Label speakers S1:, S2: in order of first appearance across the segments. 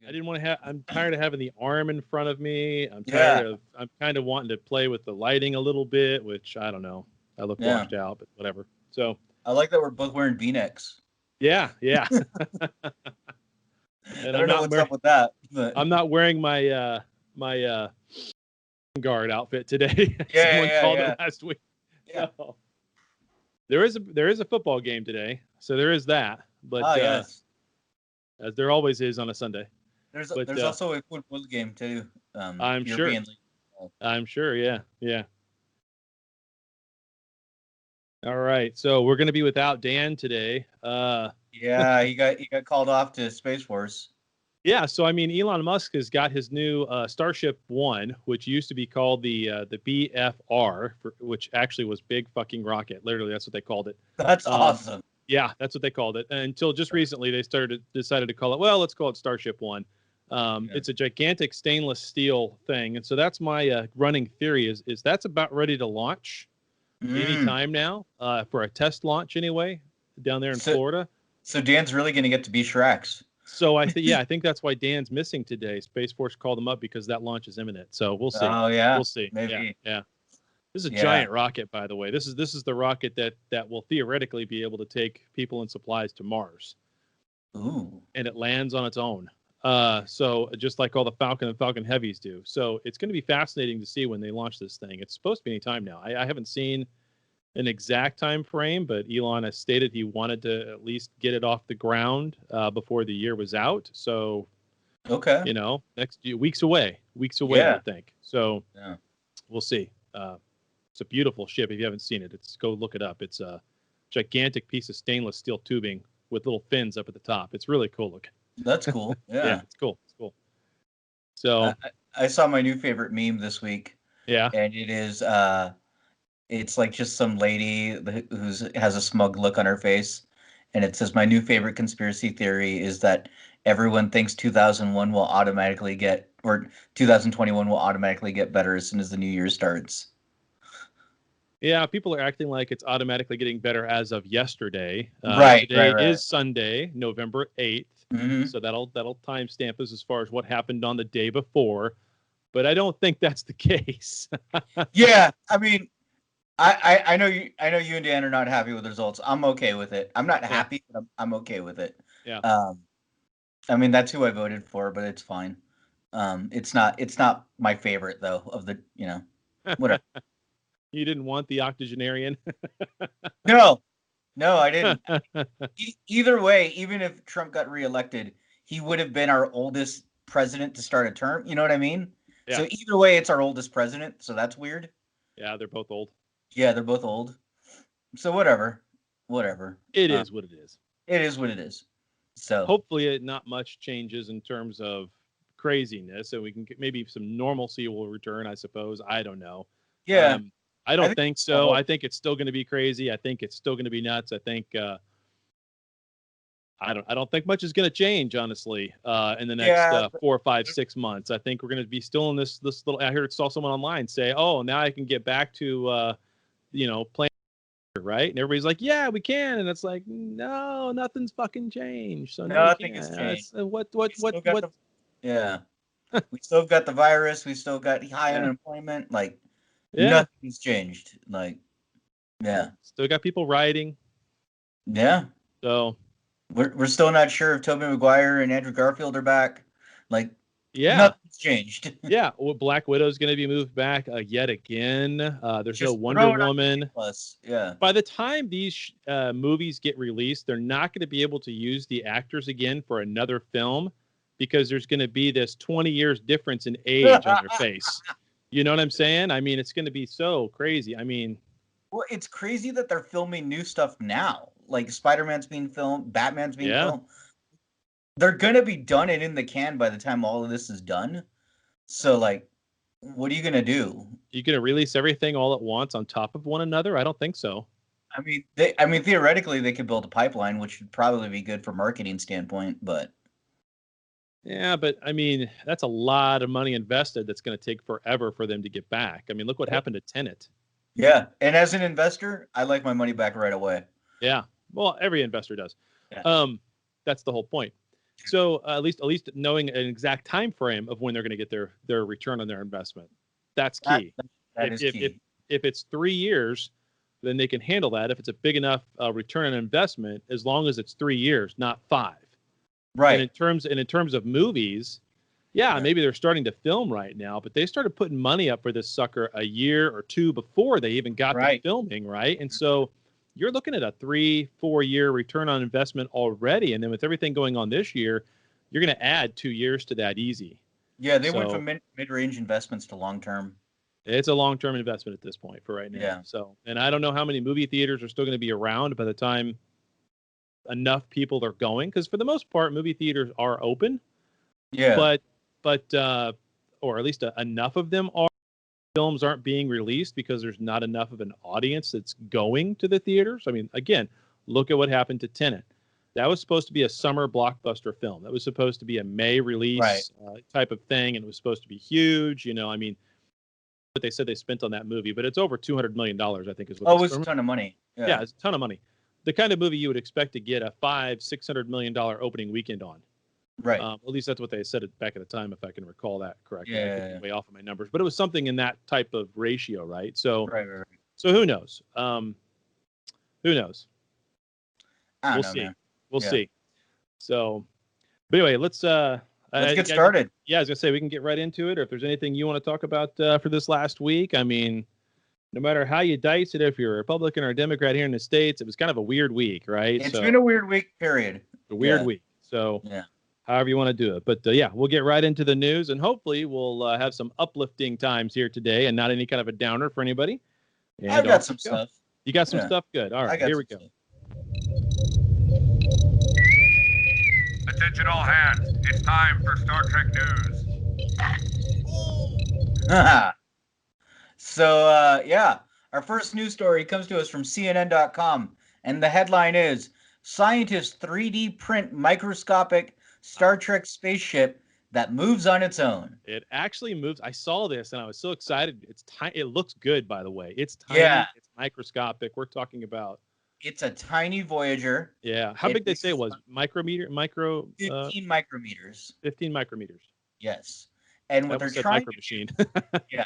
S1: I didn't want to have. I'm tired of having the arm in front of me.
S2: Yeah,
S1: I'm kind of wanting to play with the lighting a little bit, which I don't know. I look
S2: yeah.
S1: washed out, but whatever. So
S2: I like that we're both wearing V-necks.
S1: yeah, yeah.
S2: I
S1: And
S2: don't know what's up with that, but
S1: I'm not wearing my guard outfit today. Someone called it
S2: yeah.
S1: last week.
S2: Yeah.
S1: So there is a football game today, so there is that. But
S2: Oh yes.
S1: as there always is on a Sunday. But
S2: There's also a football game too.
S1: I'm sure.
S2: European League.
S1: I'm sure. Yeah. Yeah. All right. So we're going to be without Dan today.
S2: Yeah, he got called off to Space Force.
S1: Yeah. So I mean, Elon Musk has got his new Starship One, which used to be called the BFR, which actually was Big Fucking Rocket. Literally, that's what they called it.
S2: That's awesome.
S1: Yeah, that's what they called it. Until just recently, they decided to call it. Well, let's call it Starship One. It's a gigantic stainless steel thing, and so that's my running theory is that's about ready to launch any time now for a test launch anyway down there in Florida.
S2: So Dan's really going to get to be Shrex.
S1: So I think that's why Dan's missing today. Space Force called him up because that launch is imminent. So we'll see.
S2: Oh yeah,
S1: we'll see.
S2: Maybe.
S1: Yeah. This is a giant rocket, by the way. This is the rocket that will theoretically be able to take people and supplies to Mars.
S2: Ooh.
S1: And it lands on its own. So just like all the Falcon and Falcon Heavies do. So it's going to be fascinating to see when they launch this thing. It's supposed to be any time now. I haven't seen an exact time frame, but Elon has stated he wanted to at least get it off the ground before the year was out. So,
S2: okay,
S1: next weeks away, I think. So we'll see. It's a beautiful ship. If you haven't seen it, go look it up. It's a gigantic piece of stainless steel tubing with little fins up at the top. It's really cool looking.
S2: That's cool. Yeah,
S1: it's cool. It's cool. So
S2: I saw my new favorite meme this week.
S1: Yeah,
S2: and it is it's like just some lady who has a smug look on her face, and it says, "My new favorite conspiracy theory is that everyone thinks 2021 will automatically get better as soon as the new year starts."
S1: Yeah, people are acting like it's automatically getting better as of yesterday.
S2: Right.
S1: Today is Sunday, November 8th.
S2: Mm-hmm.
S1: So that'll timestamp us as far as what happened on the day before. But I don't think that's the case.
S2: Yeah, I mean, I know you and Dan are not happy with the results. I'm okay with it. I'm not happy, but I'm okay with it.
S1: Yeah.
S2: I mean, that's who I voted for, but it's fine. It's not my favorite though of the, whatever.
S1: You didn't want the octogenarian?
S2: No, I didn't. Either way, even if Trump got reelected, he would have been our oldest president to start a term. You know what I mean? Yeah. So either way, it's our oldest president. So that's weird.
S1: Yeah, they're both old.
S2: Yeah, they're both old. So whatever.
S1: It is what it is.
S2: It is what it is. So
S1: hopefully not much changes in terms of craziness, and we can get maybe some normalcy will return, I suppose. I don't know.
S2: Yeah.
S1: I don't think so. I think it's still going to be crazy. I think it's still going to be nuts. I think I don't think much is going to change, honestly, in the next 4, 5, 6 months. I think we're going to be still in this little. I saw someone online say, "Oh, now I can get back to playing." Right, and everybody's like, "Yeah, we can," and it's like, no, nothing's fucking changed. So
S2: nothing has changed.
S1: What?
S2: Yeah, we still got the virus. We still got high unemployment. Like. Yeah. Nothing's changed. Like, yeah.
S1: Still got people rioting.
S2: Yeah.
S1: So
S2: we're still not sure if Tobey Maguire and Andrew Garfield are back. Like, nothing's changed.
S1: Yeah. Well, Black Widow's going to be moved back yet again. There's no Wonder Woman.
S2: Yeah.
S1: By the time these movies get released, they're not going to be able to use the actors again for another film because there's going to be this 20 years difference in age on their face. You know what I'm saying? I mean, it's going to be so crazy. I mean,
S2: well, it's crazy that they're filming new stuff now. Like Spider-Man's being filmed, Batman's being filmed. They're going to be done and in the can by the time all of this is done. So, like, what are you going to do?
S1: You going to release everything all at once on top of one another? I don't think so.
S2: I mean, theoretically, they could build a pipeline, which would probably be good for marketing standpoint, but.
S1: Yeah, but I mean, that's a lot of money invested that's going to take forever for them to get back. I mean, look what happened to Tenet.
S2: Yeah, and as an investor, I like my money back right away.
S1: Yeah, well, every investor does. Yeah. That's the whole point. So at least knowing an exact time frame of when they're going to get their return on their investment, that's key.
S2: That is key.
S1: If it's 3 years, then they can handle that. If it's a big enough return on investment, as long as it's 3 years, not 5.
S2: Right.
S1: And in terms of movies, maybe they're starting to film right now, but they started putting money up for this sucker a year or 2 before they even got to filming, right? And so you're looking at a 3-4 year return on investment already. And then with everything going on this year, you're going to add 2 years to that easy.
S2: Yeah, they went from mid-range investments to long-term.
S1: It's a long-term investment at this point for right now.
S2: Yeah.
S1: So, and I don't know how many movie theaters are still going to be around by the time enough people are going, because for the most part, movie theaters are open.
S2: Yeah.
S1: But or at least enough of them are. Films aren't being released because there's not enough of an audience that's going to the theaters. I mean, again, look at what happened to Tenet. That was supposed to be a summer blockbuster film. That was supposed to be a May release type of thing, and it was supposed to be huge. I mean, what they said they spent on that movie, but it's over $200 million, I think is what.
S2: Oh, it was a ton of money.
S1: Yeah, it's a ton of money. The kind of movie you would expect to get a $500-600 million opening weekend on.
S2: Right.
S1: At least that's what they said back at the time, if I can recall that correctly.
S2: Yeah.
S1: I could be way off of my numbers, but it was something in that type of ratio, right? So,
S2: right.
S1: So who knows? Who knows?
S2: We'll
S1: see.
S2: Man.
S1: We'll see. So, but anyway, let's
S2: get started.
S1: I was gonna say we can get right into it. Or if there's anything you want to talk about for this last week, I mean, no matter how you dice it, if you're a Republican or a Democrat here in the States, it was kind of a weird week, right?
S2: It's been a weird week, period.
S1: A weird week. So however you want to do it. But we'll get right into the news, and hopefully we'll have some uplifting times here today and not any kind of a downer for anybody. And
S2: I've got some stuff.
S1: You got some stuff? Good. All right, here we go.
S3: Attention all hands. It's time for Star Trek news.
S2: So, our first news story comes to us from CNN.com, and the headline is, Scientists 3D print microscopic Star Trek spaceship that moves on its own.
S1: It actually moves. I saw this and I was so excited. It's tiny. It looks good, by the way. It's tiny.
S2: Yeah.
S1: It's microscopic. We're talking about.
S2: It's a tiny Voyager.
S1: Yeah. How big they say it was?
S2: 15 micrometers.
S1: 15 micrometers.
S2: Yes. And what they're trying
S1: micro machine.
S2: Yeah.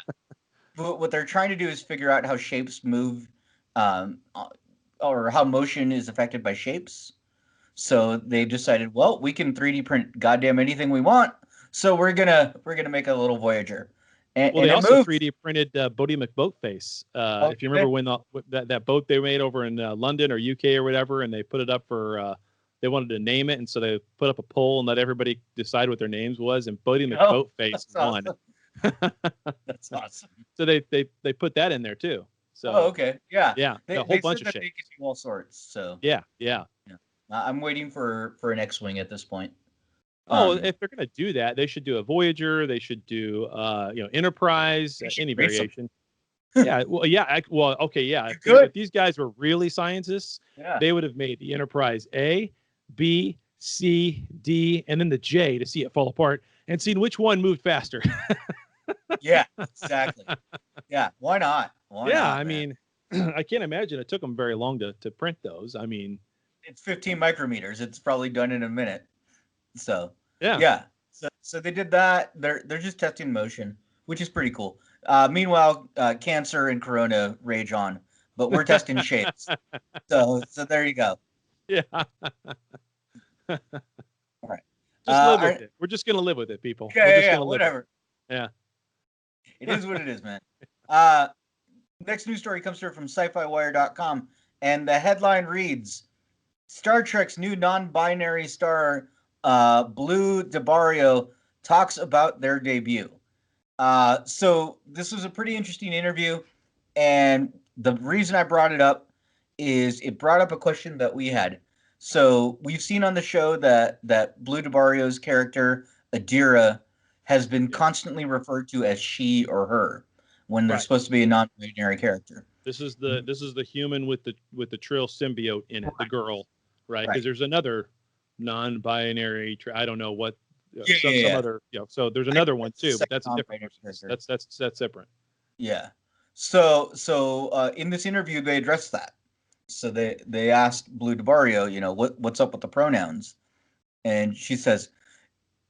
S2: But what they're trying to do is figure out how shapes move, or how motion is affected by shapes. So they decided, well, we can 3D print goddamn anything we want. So we're gonna make a little Voyager. And
S1: they also 3D printed Bodie McBoatface. If you remember when that boat they made over in London or UK or whatever, and they put it up for they wanted to name it, and so they put up a poll and let everybody decide what their names was, and Bodie McBoatface won.
S2: Awesome. That's awesome.
S1: So they put that in there too. So
S2: okay, yeah,
S1: a whole bunch of shit.
S2: They can do all sorts. So
S1: yeah.
S2: I'm waiting for an X-wing at this point.
S1: If they're going to do that, they should do a Voyager. They should do Enterprise, any variation. If these guys were really scientists, they would have made the Enterprise A, B, C, D, and then the J to see it fall apart and seen which one moved faster.
S2: Yeah, exactly. Yeah, why not?
S1: I mean, I can't imagine it took them very long to print those. I mean,
S2: it's 15 micrometers. It's probably done in a minute. So So they did that. They're just testing motion, which is pretty cool. Meanwhile, cancer and corona rage on, but we're testing shapes. So there you go.
S1: Yeah.
S2: All right.
S1: Just live with it. We're just gonna live with it, people.
S2: Whatever.
S1: Yeah.
S2: It is what it is, man. Next news story comes through from sci-fi-wire.com, and the headline reads, Star Trek's new non-binary star, Blue DeBarrio, talks about their debut. So this was a pretty interesting interview, and the reason I brought it up is it brought up a question that we had. So we've seen on the show that Blue DeBarrio's character, Adira, has been constantly referred to as she or her when they're supposed to be a non-binary character.
S1: This is the human with the Trill symbiote in it, the girl, right? Because there's another non-binary. I don't know what. Some other. So there's another one too, but that's a different. That's separate.
S2: Yeah. So in this interview they addressed that. So they asked Blue DeBarrio, what's up with the pronouns, And she says,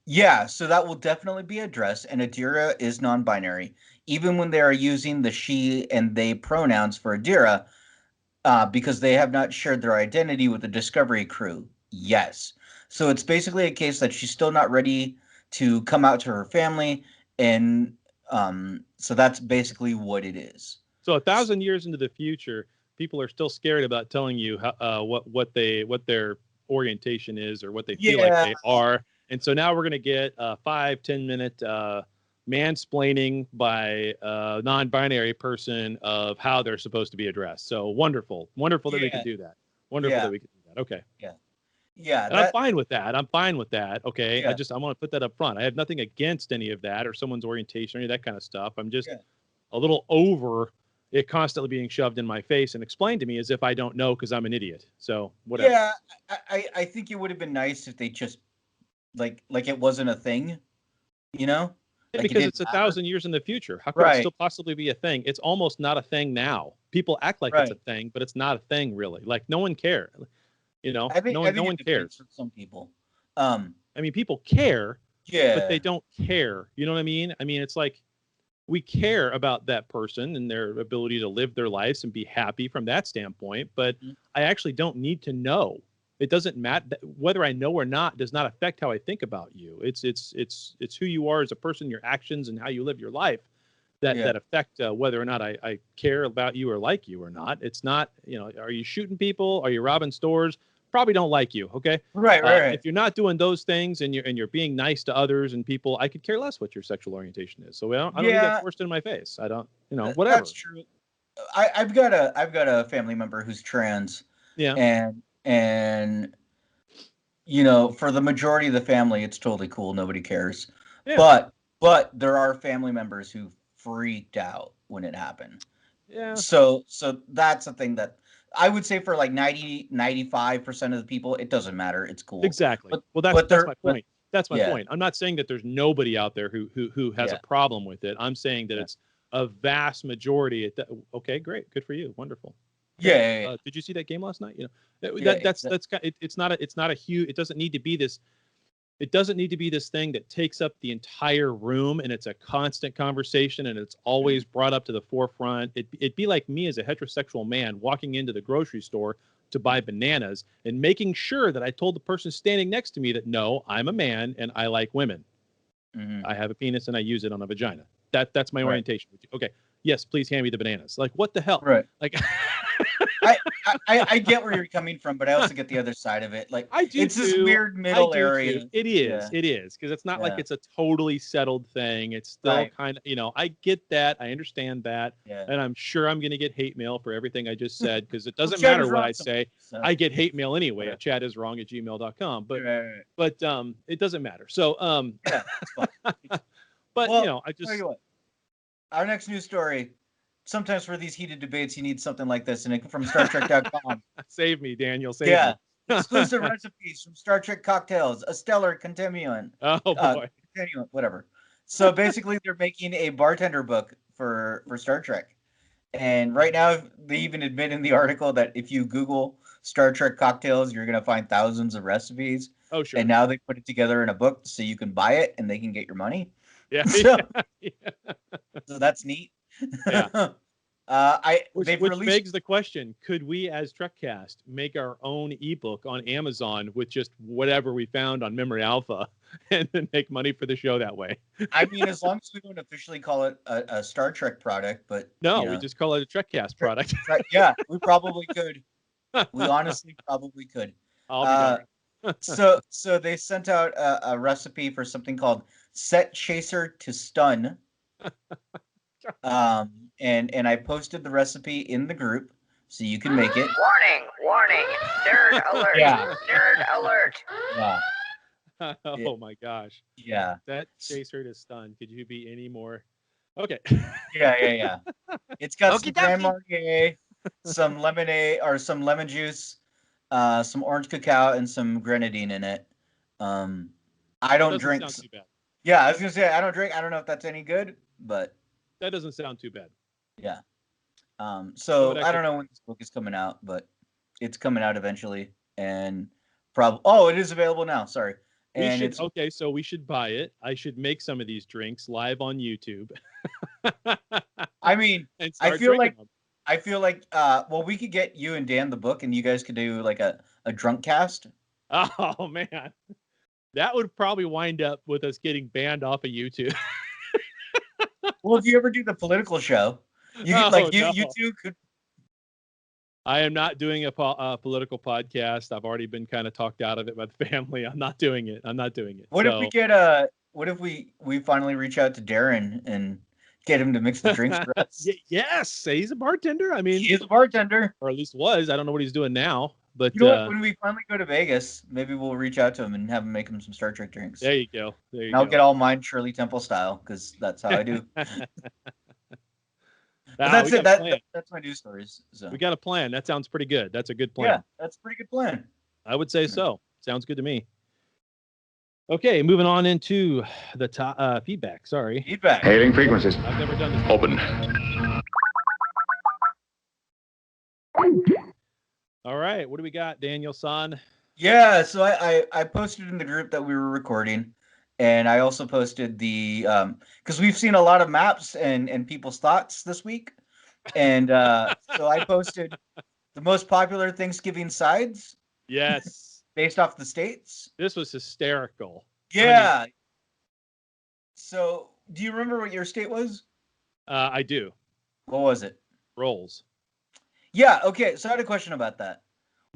S2: yeah, so that will definitely be addressed, and Adira is non-binary. Even when they are using the she and they pronouns for Adira, because they have not shared their identity with the Discovery crew. Yes. So it's basically a case that she's still not ready to come out to her family, and so that's basically what it is.
S1: So 1,000 years into the future, people are still scared about telling you how, what their orientation is or what they feel like they are. And so now we're going to get a 5-10 minute mansplaining by a non-binary person of how they're supposed to be addressed. So wonderful that we can do that. Wonderful that we can do that. Okay.
S2: Yeah.
S1: And I'm fine with that. Okay.
S2: Yeah.
S1: I want to put that up front. I have nothing against any of that or someone's orientation or any of that kind of stuff. I'm just a little over it constantly being shoved in my face and explained to me as if I don't know because I'm an idiot. So whatever.
S2: Yeah, I think it would have been nice if they just like it wasn't a thing, you know?
S1: Yeah,
S2: Like
S1: because it's 1,000 years in the future. How could it still possibly be a thing? It's almost not a thing now. People act like it's a thing, but it's not a thing really. Like no one cares. You know,
S2: I think
S1: no one cares.
S2: For some people.
S1: I mean, people care,
S2: yeah,
S1: but they don't care. You know what I mean? I mean, it's like we care about that person and their ability to live their lives and be happy from that standpoint. But I actually don't need to know. It doesn't matter whether I know or not does not affect how I think about you. It's who you are as a person, your actions, and how you live your life that affect whether or not I care about you or like you or not. It's not, you know, are you shooting people? Are you robbing stores? Probably don't like you. Okay.
S2: Right.
S1: If you're not doing those things and you're being nice to others and people, I could care less what your sexual orientation is. So I don't need that forced in my face. I don't, you know, whatever.
S2: That's true. I've got a family member who's trans.
S1: Yeah.
S2: And you know, for the majority of the family, it's totally cool. Nobody cares.
S1: Yeah.
S2: But there are family members who freaked out when it happened.
S1: Yeah.
S2: So that's a thing that I would say for like 95% of the people, it doesn't matter. It's cool.
S1: Exactly. That's my point. That's my point. I'm not saying that there's nobody out there who has a problem with it. I'm saying that it's a vast majority. Okay, great. Good for you. Wonderful.
S2: Yeah.
S1: Did you see that game last night? You know, it's not a huge, it doesn't need to be this. It doesn't need to be this thing that takes up the entire room and it's a constant conversation and it's always brought up to the forefront. It'd be like me as a heterosexual man walking into the grocery store to buy bananas and making sure that I told the person standing next to me that, no, I'm a man and I like women.
S2: Mm-hmm.
S1: I have a penis and I use it on a vagina. That's my orientation. Okay. Yes, please hand me the bananas. Like, what the hell?
S2: Right.
S1: Like,
S2: I get where you're coming from, but I also get the other side of it. Like,
S1: I do
S2: it's
S1: too.
S2: this weird middle area.
S1: Too. It is because it's not like it's a totally settled thing. It's still kind of, you know, I get that, I understand that, and I'm sure I'm going to get hate mail for everything I just said because it doesn't matter what I say. I get hate mail anyway at chadiswrong@gmail.com. But it doesn't matter. So but you know, I just
S2: tell you what, our next news story. Sometimes for these heated debates, you need something like this, and from StarTrek.com.
S1: Save me, Daniel. Save me.
S2: Exclusive recipes from Star Trek cocktails, a stellar continuant.
S1: Oh boy,
S2: continuant, whatever. So basically, they're making a bartender book for Star Trek, and right now they even admit in the article that if you Google Star Trek cocktails, you're gonna find thousands of recipes.
S1: Oh sure.
S2: And now they put it together in a book so you can buy it and they can get your money.
S1: Yeah.
S2: So that's neat.
S1: Yeah. Which
S2: released...
S1: begs the question: could we, as Trekcast, make our own ebook on Amazon with just whatever we found on Memory Alpha, and then make money for the show that way?
S2: I mean, as long as we don't officially call it a Star Trek product, but
S1: no, we just call it a Trekcast product.
S2: Yeah, we probably could. We honestly probably could.
S1: I'll be
S2: So they sent out a recipe for something called Set Chaser to Stun. And I posted the recipe in the group so you can make it.
S4: Warning, nerd alert, nerd alert.
S2: Yeah.
S1: Oh my gosh.
S2: Yeah.
S1: That chaser to stun. Could you be any more? Okay.
S2: Yeah. It's got some Grand Marnier, some lemonade or some lemon juice, some orange cacao, and some grenadine in it. I don't drink.
S1: Sound too bad.
S2: Yeah, I was gonna say I don't drink. I don't know if that's any good, but
S1: that doesn't sound too bad.
S2: Yeah. So I don't know when this book is coming out, but it's coming out eventually, and Oh, it is available now. Sorry. And it's
S1: okay, so we should buy it. I should make some of these drinks live on YouTube.
S2: I mean,
S1: and
S2: I
S1: start
S2: feel
S1: drinking
S2: like
S1: them.
S2: I feel like well, we could get you and Dan the book, and you guys could do like a drunk cast.
S1: Oh man, that would probably wind up with us getting banned off of YouTube.
S2: Well, if you ever do the political show, you could,
S1: Oh,
S2: you
S1: no.
S2: you two could.
S1: I am not doing a political podcast. I've already been kind of talked out of it by the family. I'm not doing it.
S2: What if we get what if we finally reach out to Darren and get him to mix the drinks for us?
S1: Yes, he's a bartender. I mean,
S2: He is a bartender,
S1: or at least was. I don't know what he's doing now. But
S2: you know what? When we finally go to Vegas, maybe we'll reach out to him and have him make him some Star Trek drinks.
S1: There you go.
S2: And I'll get all mine Shirley Temple style because that's how I do. But that's it. That's my news stories. So.
S1: We got a plan. That sounds pretty good. That's a good plan.
S2: Yeah, that's a pretty good plan.
S1: I would say so. Sounds good to me. Okay, moving on into the top feedback. Sorry.
S2: Feedback.
S3: Hailing frequencies.
S1: I've never done this.
S3: Open.
S2: All
S1: right, what do we got, Daniel-san?
S2: Yeah, so I posted in the group that we were recording, and I also posted the because we've seen a lot of maps and people's thoughts this week, and so I posted the most popular Thanksgiving sides.
S1: Yes.
S2: Based off the states.
S1: This was hysterical.
S2: Yeah. I mean, so, do you remember what your state was?
S1: I do.
S2: What was it?
S1: Rolls.
S2: Yeah, okay. So I had a question about that.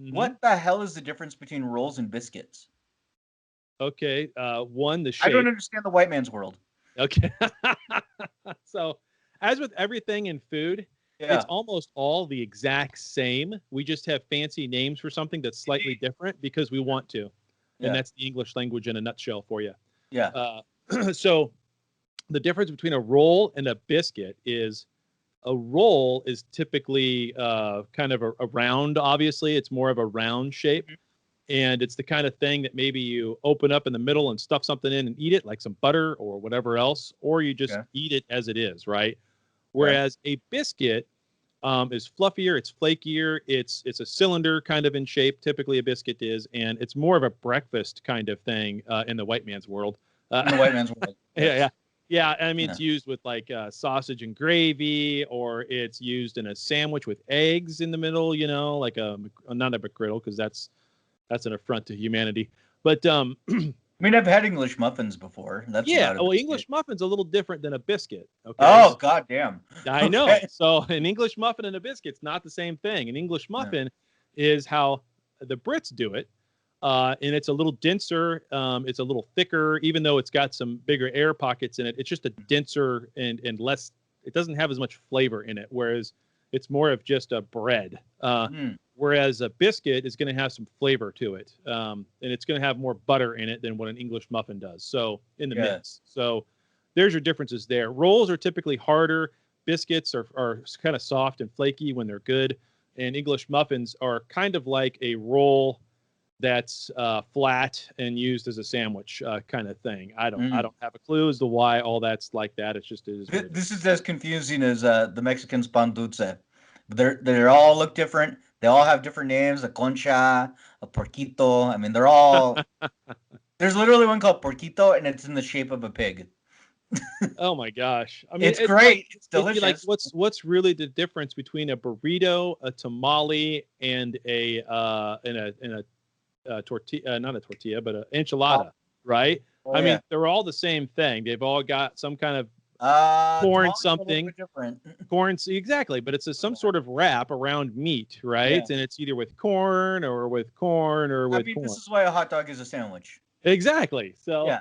S1: Mm-hmm.
S2: What the hell is the difference between rolls and biscuits?
S1: Okay. One, the shape.
S2: I don't understand the white man's world.
S1: Okay. So, as with everything in food, it's almost all the exact same. We just have fancy names for something that's slightly different because we want to. And that's the English language in a nutshell for you.
S2: Yeah.
S1: So the difference between a roll and a biscuit is a roll is typically kind of a round, obviously. It's more of a round shape. Mm-hmm. And it's the kind of thing that maybe you open up in the middle and stuff something in and eat it, like some butter or whatever else, or you just eat it as it is, right? Whereas a biscuit is fluffier, it's flakier, it's a cylinder kind of in shape. Typically, a biscuit is, and it's more of a breakfast kind of thing in the white man's world.
S2: In the white man's world,
S1: yeah. I mean, it's used with like sausage and gravy, or it's used in a sandwich with eggs in the middle. You know, like not a McGriddle because that's an affront to humanity. But
S2: I mean, I've had English muffins before. That's
S1: well, English muffin's a little different than a biscuit. Okay.
S2: Oh, goddamn.
S1: I know. So an English muffin and a biscuit's not the same thing. An English muffin is how the Brits do it, and it's a little denser. It's a little thicker, even though it's got some bigger air pockets in it. It's just a denser and less. It doesn't have as much flavor in it, whereas it's more of just a bread. Whereas a biscuit is going to have some flavor to it, and it's going to have more butter in it than what an English muffin does. So in the mix. So there's your differences there. Rolls are typically harder. Biscuits are kind of soft and flaky when they're good. And English muffins are kind of like a roll that's flat and used as a sandwich kind of thing. I don't have a clue as to why all that's like that. It's just
S2: This is as confusing as the Mexicans pan dulce. They all look different. They all have different names, a concha, a porquito. I mean, they're all... There's literally one called porquito, and it's in the shape of a pig.
S1: Oh, my gosh. I mean,
S2: it's great. It's delicious.
S1: Like, what's really the difference between a burrito, a tamale, and a tortilla, not a tortilla, but an enchilada, right? I mean, they're all the same thing. They've all got some kind of corn something corn exactly, but it's some sort of wrap around meat, right? And it's either with corn or with corn.
S2: This is why a hot dog is a sandwich.
S1: Exactly. So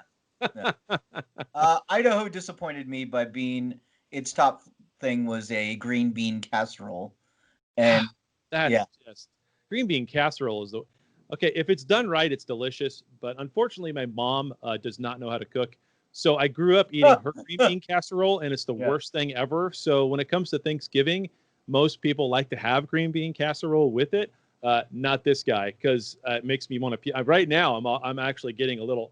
S2: Idaho disappointed me by being its top thing was a green bean casserole, and
S1: just green bean casserole is okay if it's done right, it's delicious, but unfortunately my mom does not know how to cook. So I grew up eating her green bean casserole, and it's the worst thing ever. So when it comes to Thanksgiving, most people like to have green bean casserole with it. Not this guy, because it makes me want to. Right now, I'm actually getting a little,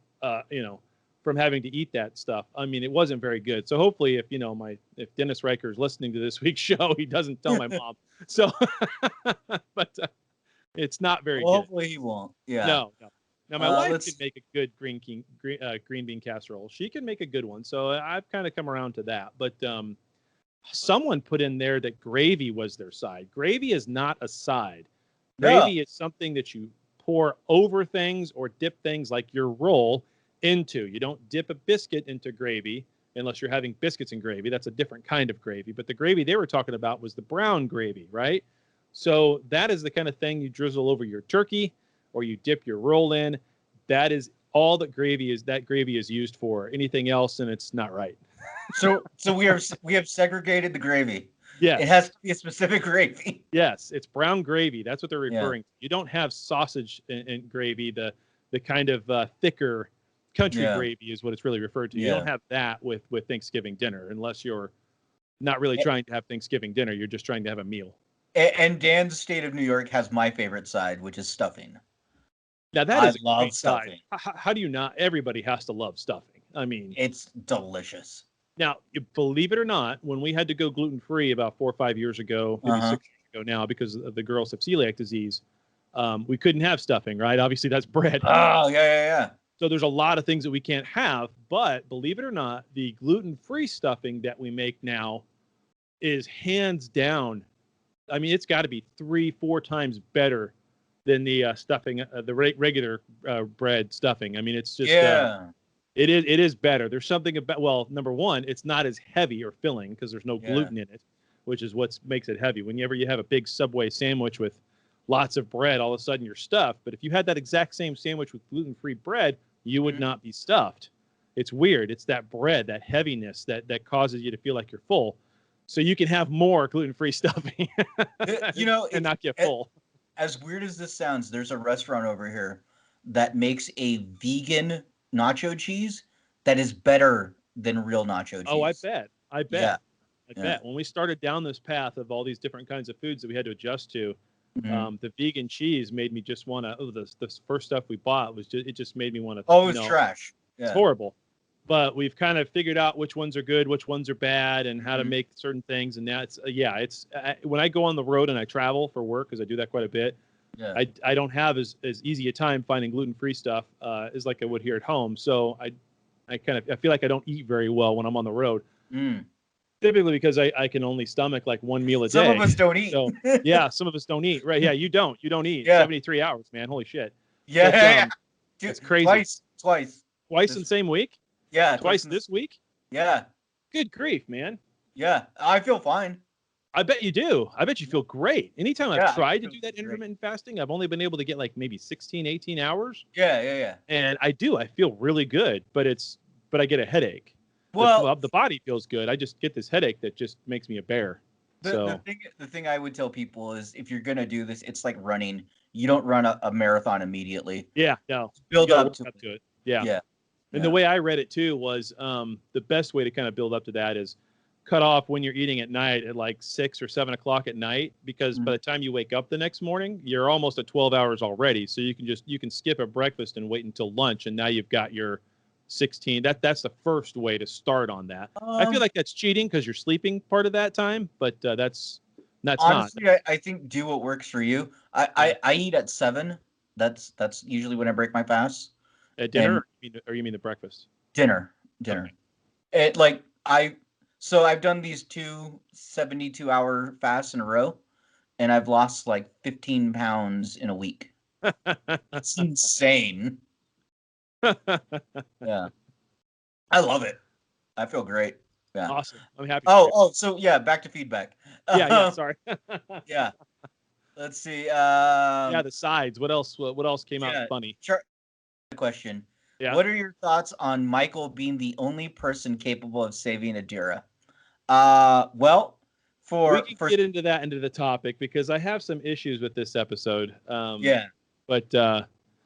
S1: from having to eat that stuff. I mean, it wasn't very good. So hopefully, if Dennis Riker is listening to this week's show, he doesn't tell my mom. So, but It's not very
S2: Well,
S1: good.
S2: hopefully he won't. Yeah.
S1: No. Now my wife
S2: let's-
S1: can make a good green bean casserole. She can make a good one. So I've kind of come around to that. But someone put in there that gravy was their side. Gravy is not a side. Gravy is something that you pour over things or dip things like your roll into. You don't dip a biscuit into gravy unless you're having biscuits and gravy. That's a different kind of gravy. But the gravy they were talking about was the brown gravy, right? So that is the kind of thing you drizzle over your turkey or you dip your roll in. That is all that gravy is used for. Anything else, and it's not right.
S2: So we have segregated the gravy.
S1: Yes.
S2: It has to be a specific gravy.
S1: Yes, it's brown gravy. That's what they're referring to. You don't have sausage and gravy, the kind of thicker country gravy is what it's really referred to. You don't have that with Thanksgiving dinner unless you're not really trying to have Thanksgiving dinner. You're just trying to have a meal.
S2: And Dan's state of New York has my favorite side, which is stuffing.
S1: Now that is
S2: I
S1: a
S2: love
S1: great
S2: stuffing.
S1: side. How do you not? Everybody has to love stuffing. I mean,
S2: it's delicious.
S1: Now, believe it or not, when we had to go gluten-free about 4 or 5 years ago, maybe 6 years ago now, because of the girls have celiac disease, we couldn't have stuffing, right? Obviously, that's bread.
S2: Oh, yeah.
S1: So there's a lot of things that we can't have, but believe it or not, the gluten-free stuffing that we make now is hands down. I mean, it's got to be 3-4 times better than the stuffing, the regular bread stuffing. I mean, it's just it is better. There's something about, well, number one, it's not as heavy or filling because there's no gluten in it, which is what makes it heavy. Whenever you have a big Subway sandwich with lots of bread, all of a sudden you're stuffed. But if you had that exact same sandwich with gluten-free bread, you would not be stuffed. It's weird. It's that bread, that heaviness that causes you to feel like you're full. So you can have more gluten-free stuffing, and not get full.
S2: As weird as this sounds, there's a restaurant over here that makes a vegan nacho cheese that is better than real nacho cheese.
S1: Oh, I bet.
S2: Yeah.
S1: I bet. When we started down this path of all these different kinds of foods that we had to adjust to, the vegan cheese made me just want to. The first stuff we bought it just made me want to.
S2: Oh, it's trash. Yeah.
S1: It's horrible. But we've kind of figured out which ones are good, which ones are bad, and how to make certain things. And that's when I go on the road and I travel for work, because I do that quite a bit. Yeah. I don't have as easy a time finding gluten-free stuff as like I would here at home. So I feel like I don't eat very well when I'm on the road. Typically because I can only stomach like one meal a day.
S2: Some of us don't eat.
S1: So, yeah, some of us don't eat. Right? Yeah, you don't eat. 73 hours, man. Holy shit.
S2: Yeah,
S1: Dude, it's crazy.
S2: Twice
S1: in the same week.
S2: Yeah,
S1: twice this week.
S2: Yeah.
S1: Good grief, man.
S2: Yeah, I feel fine.
S1: I bet you do. I bet you feel great. Anytime I've tried to do that intermittent fasting, I've only been able to get like maybe 16, 18 hours.
S2: Yeah.
S1: And I feel really good, but I get a headache.
S2: Well,
S1: the body feels good. I just get this headache that just makes me a bear.
S2: The thing I would tell people is if you're going to do this, it's like running. You don't run a marathon immediately.
S1: Yeah, no.
S2: Build up to
S1: it. Yeah. And the way I read it too was the best way to kind of build up to that is cut off when you're eating at night at like 6 or 7 o'clock at night, because by the time you wake up the next morning, you're almost at 12 hours already. So you can skip a breakfast and wait until lunch, and now you've got your 16. That's the first way to start on that. I feel like that's cheating because you're sleeping part of that time, but that's
S2: honestly,
S1: not.
S2: I think do what works for you. I eat at 7. That's usually when I break my fast.
S1: At dinner, or you mean the breakfast?
S2: Dinner. Okay. So I've done these 2 72-hour fasts in a row, and I've lost like 15 pounds in a week. That's insane. Yeah. I love it. I feel great. Yeah.
S1: Awesome. I'm happy.
S2: So yeah, back to feedback.
S1: Sorry.
S2: Yeah. Let's see.
S1: The sides. What else came out funny?
S2: Question.
S1: Yeah.
S2: What are your thoughts on Michael being the only person capable of saving Adira? Well,
S1: we can get into the topic because I have some issues with this episode. But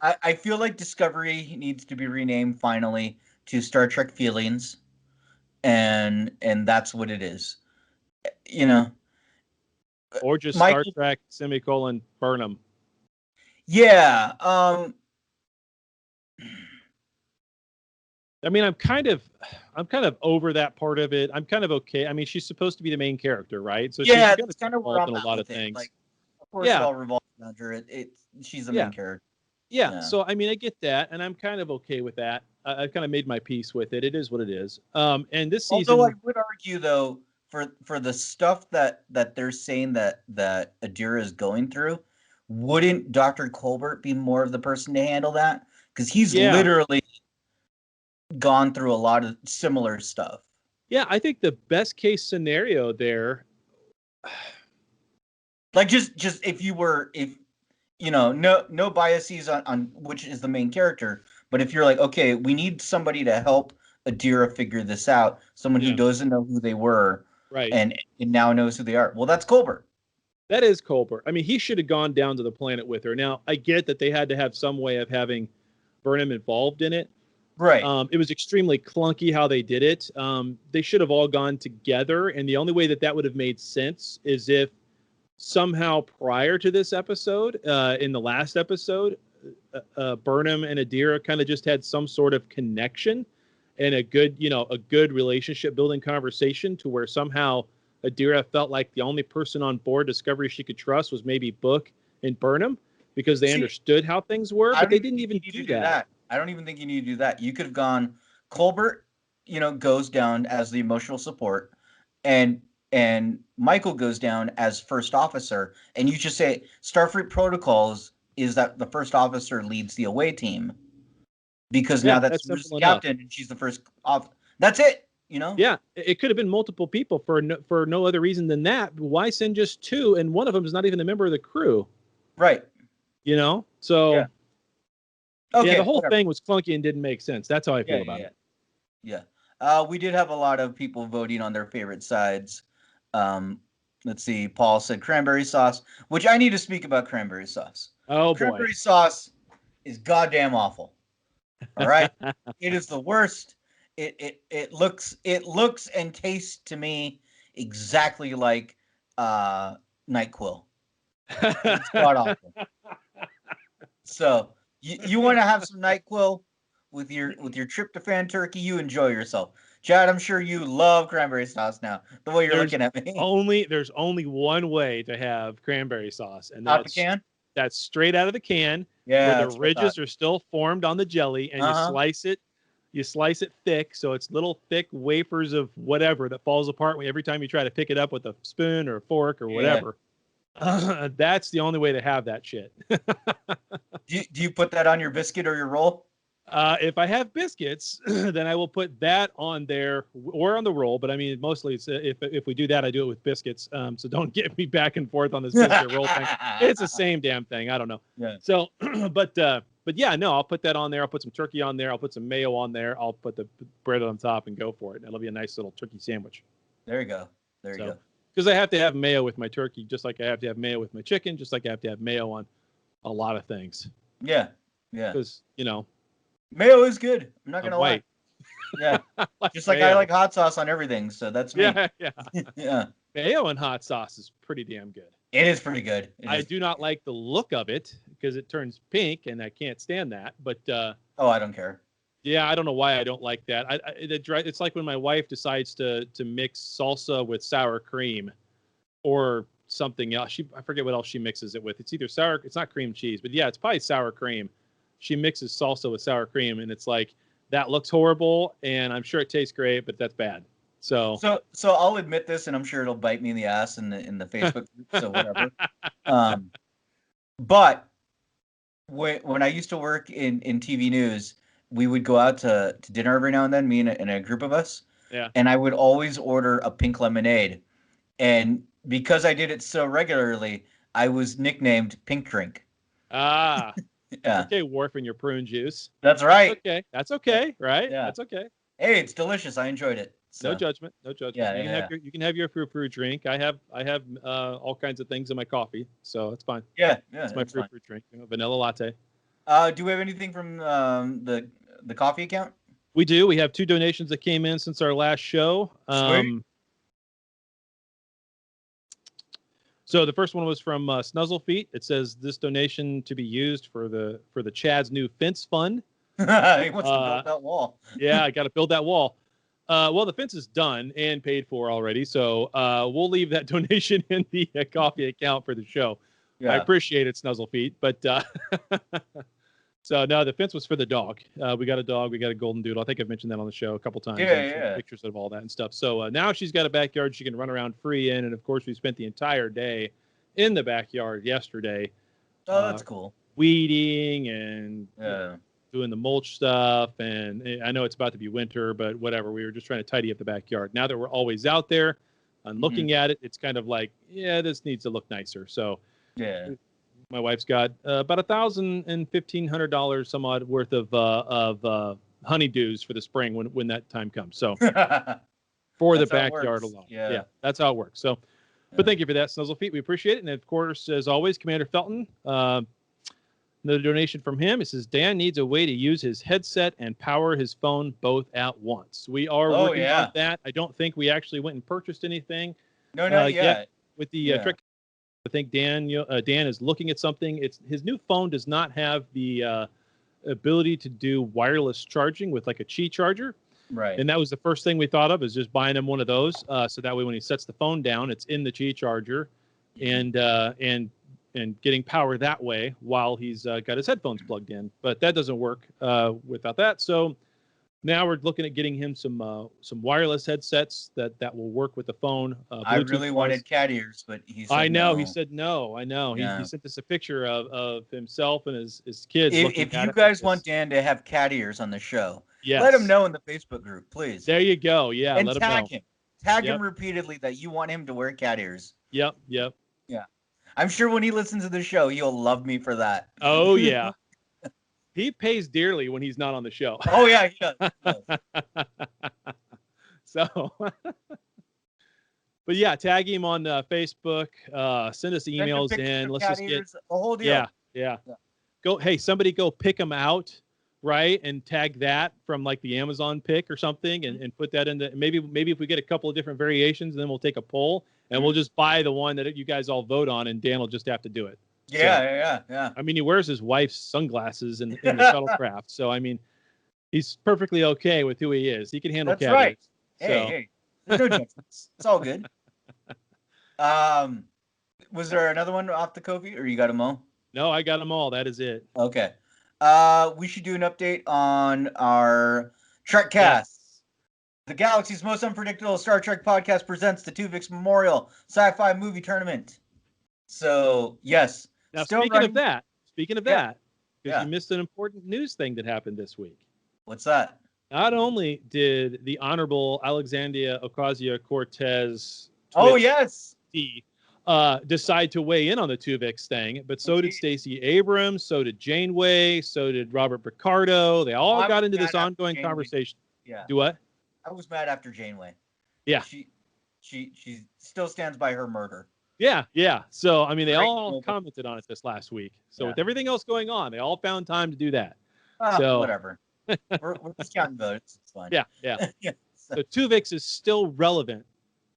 S2: I feel like Discovery needs to be renamed finally to Star Trek Feelings, and that's what it is.
S1: Or just Star Trek Burnham.
S2: Yeah.
S1: I mean, I'm kind of over that part of it. I'm kind of okay. I mean, she's supposed to be the main character, right? So she's
S2: it's kind of
S1: involved in a lot of things.
S2: Like, of course, it all revolves around her. She's the
S1: Yeah.
S2: main character.
S1: Yeah.
S2: Yeah.
S1: So I mean, I get that, and I'm kind of okay with that. I've kind of made my peace with it. It is what it is. And this season,
S2: Although I would argue though, for the stuff that they're saying that Adira is going through, wouldn't Dr. Colbert be more of the person to handle that? Because he's literally gone through a lot of similar stuff.
S1: Yeah, I think the best case scenario there,
S2: like just if no biases on which is the main character, but if you're like, okay, we need somebody to help Adira figure this out, someone who doesn't know who they were,
S1: right,
S2: and now knows who they are. Well, that's Colbert.
S1: That is Colbert. I mean, he should have gone down to the planet with her. Now, I get that they had to have some way of having Burnham involved in it.
S2: Right.
S1: It was extremely clunky how they did it. They should have all gone together, and the only way that would have made sense is if somehow prior to this episode, in the last episode, Burnham and Adira kind of just had some sort of connection and a good relationship building conversation to where somehow Adira felt like the only person on board Discovery she could trust was maybe Book and Burnham because they understood how things were, but they didn't even do that.
S2: I don't even think you need to do that. You could have gone Colbert, goes down as the emotional support, and Michael goes down as first officer, and you just say Starfleet protocols is that the first officer leads the away team because now that's the captain and she's the first off. That's it.
S1: Yeah, it could have been multiple people for no other reason than that. Why send just two, and one of them is not even a member of the crew?
S2: Right.
S1: So
S2: okay,
S1: the whole thing was clunky and didn't make sense. That's how I feel about it.
S2: Yeah. We did have a lot of people voting on their favorite sides. Let's see. Paul said cranberry sauce, which I need to speak about cranberry sauce.
S1: Oh,
S2: cranberry sauce is goddamn awful. All right. It is the worst. It looks and tastes to me exactly like NyQuil. It's god awful. So you want to have some NyQuil with your tryptophan turkey, you enjoy yourself. Chad, I'm sure you love cranberry sauce now. The way you're looking at me.
S1: There's only one way to have cranberry sauce, and
S2: out the can.
S1: That's straight out of the can, where the ridges are still formed on the jelly, and you slice it. You slice it thick, so it's little thick wafers of whatever that falls apart every time you try to pick it up with a spoon or a fork or whatever. That's the only way to have that shit.
S2: Do you put that on your biscuit or your roll?
S1: If I have biscuits, then I will put that on there or on the roll. But I mean, mostly it's, if we do that, I do it with biscuits. So don't get me back and forth on this biscuit roll thing. It's the same damn thing. I don't know.
S2: Yeah.
S1: So, but yeah, no, I'll put that on there. I'll put some turkey on there. I'll put some mayo on there. I'll put the bread on top and go for it. It'll be a nice little turkey sandwich.
S2: There you go. There you go.
S1: Because I have to have mayo with my turkey, just like I have to have mayo with my chicken, just like I have to have mayo on a lot of things.
S2: Yeah. Yeah.
S1: Because,
S2: mayo is good. I'm not gonna lie. Yeah. Just like
S1: mayo.
S2: I like hot sauce on everything, so that's me.
S1: Yeah.
S2: Yeah.
S1: Mayo and hot sauce is pretty damn good.
S2: It is pretty good.
S1: I do not like the look of it because it turns pink and I can't stand that. But
S2: I don't care. Yeah,
S1: I don't know why I don't like that. It's like when my wife decides to mix salsa with sour cream or something else. I forget what else she mixes it with. It's either sour. It's not cream cheese, but yeah, it's probably sour cream. She mixes salsa with sour cream, and it's like that looks horrible, and I'm sure it tastes great, but that's bad. So
S2: I'll admit this, and I'm sure it'll bite me in the ass in the Facebook group, so whatever. But when I used to work in TV news, we would go out to dinner every now and then, me and a group of us.
S1: Yeah.
S2: And I would always order a pink lemonade, and because I did it so regularly, I was nicknamed Pink Drink.
S1: Ah.
S2: Yeah.
S1: Okay, Worf and your prune juice.
S2: That's right.
S1: That's okay, right?
S2: Yeah.
S1: That's okay.
S2: Hey, it's delicious. I enjoyed it. So.
S1: No judgment.
S2: Yeah,
S1: you can have your fruit drink. I have all kinds of things in my coffee, so it's fine.
S2: Yeah.
S1: It's my fruit drink. Vanilla latte.
S2: Do we have anything from the coffee account?
S1: We do. We have 2 donations that came in since our last show. So the first one was from Snuzzlefeet. It says this donation to be used for the Chad's new fence fund.
S2: He wants to build that wall.
S1: Yeah, I got to build that wall. Well, the fence is done and paid for already, so we'll leave that donation in the coffee account for the show.
S2: Yeah.
S1: I appreciate it, Snuzzle Feet, but so no, the fence was for the dog. We got a dog. We got a golden doodle. I think I've mentioned that on the show a couple times.
S2: Yeah.
S1: Pictures of all that and stuff. So now she's got a backyard she can run around free in, and of course we spent the entire day in the backyard yesterday.
S2: Oh, that's cool.
S1: Weeding and doing the mulch stuff, and I know it's about to be winter, but whatever. We were just trying to tidy up the backyard. Now that we're always out there and looking at it, it's kind of like, yeah, this needs to look nicer. So
S2: yeah,
S1: my wife's got about $1,000 and $1,500 some odd worth of honeydews for the spring when that time comes. So for the backyard alone, yeah, that's how it works. So, but thank you for that, Snuzzle Feet. We appreciate it, and of course, as always, Commander Felton. Another donation from him. It says Dan needs a way to use his headset and power his phone both at once. We are working on that. I don't think we actually went and purchased anything.
S2: No, not yet.
S1: With the Trek, I think Dan is looking at something. It's his new phone does not have the ability to do wireless charging with like a Qi charger.
S2: Right.
S1: And that was the first thing we thought of, is just buying him one of those. So that way when he sets the phone down, it's in the Qi charger and getting power that way while he's got his headphones plugged in. But that doesn't work without that. So now we're looking at getting him some wireless headsets that will work with the phone.
S2: I really wanted cat ears, but he said
S1: I know.
S2: no.
S1: He said no. I know. He sent us a picture of himself and his kids.
S2: If you guys want Dan to have cat ears on the show,
S1: yes,
S2: let him know in the Facebook group, please.
S1: There you go. Yeah,
S2: and
S1: let
S2: tag
S1: him know.
S2: Tag him repeatedly that you want him to wear cat ears.
S1: Yep.
S2: Yeah. I'm sure when he listens to the show, he'll love me for that.
S1: Oh, yeah. He pays dearly when he's not on the show.
S2: Oh, yeah, he does.
S1: So, but yeah, tag him on Facebook. Send us emails in. Let's just get
S2: the whole deal.
S1: Yeah. Somebody go pick them out, right? And tag that from like the Amazon pick or something, and put that in the, maybe if we get a couple of different variations, then we'll take a poll. And we'll just buy the one that you guys all vote on, and Dan will just have to do it.
S2: Yeah.
S1: I mean, he wears his wife's sunglasses in the shuttlecraft, so I mean, he's perfectly okay with who he is. He can handle cat.
S2: Right.
S1: Hey,
S2: hey, there's no judgments. It's all good. Was there another one off the Kofi, or you got them all?
S1: No, I got them all. That is it.
S2: Okay. We should do an update on our Trekcast. Yes. The Galaxy's most unpredictable Star Trek podcast presents the Tuvix Memorial Sci-Fi Movie Tournament. So, yes.
S1: Now, speaking of that, because you missed an important news thing that happened this week.
S2: What's that?
S1: Not only did the Honorable Alexandria Ocasio-Cortez decide to weigh in on the Tuvix thing, but so did Stacey Abrams, so did Janeway, so did Robert Picardo. They all got into this ongoing conversation.
S2: Yeah.
S1: Do what?
S2: I was mad after Janeway.
S1: Yeah.
S2: She still stands by her murder.
S1: Yeah. So, I mean, they all commented on it this last week. So with everything else going on, they all found time to do that. So
S2: whatever. we're just counting votes. It's fine.
S1: Yeah. So Tuvix is still relevant.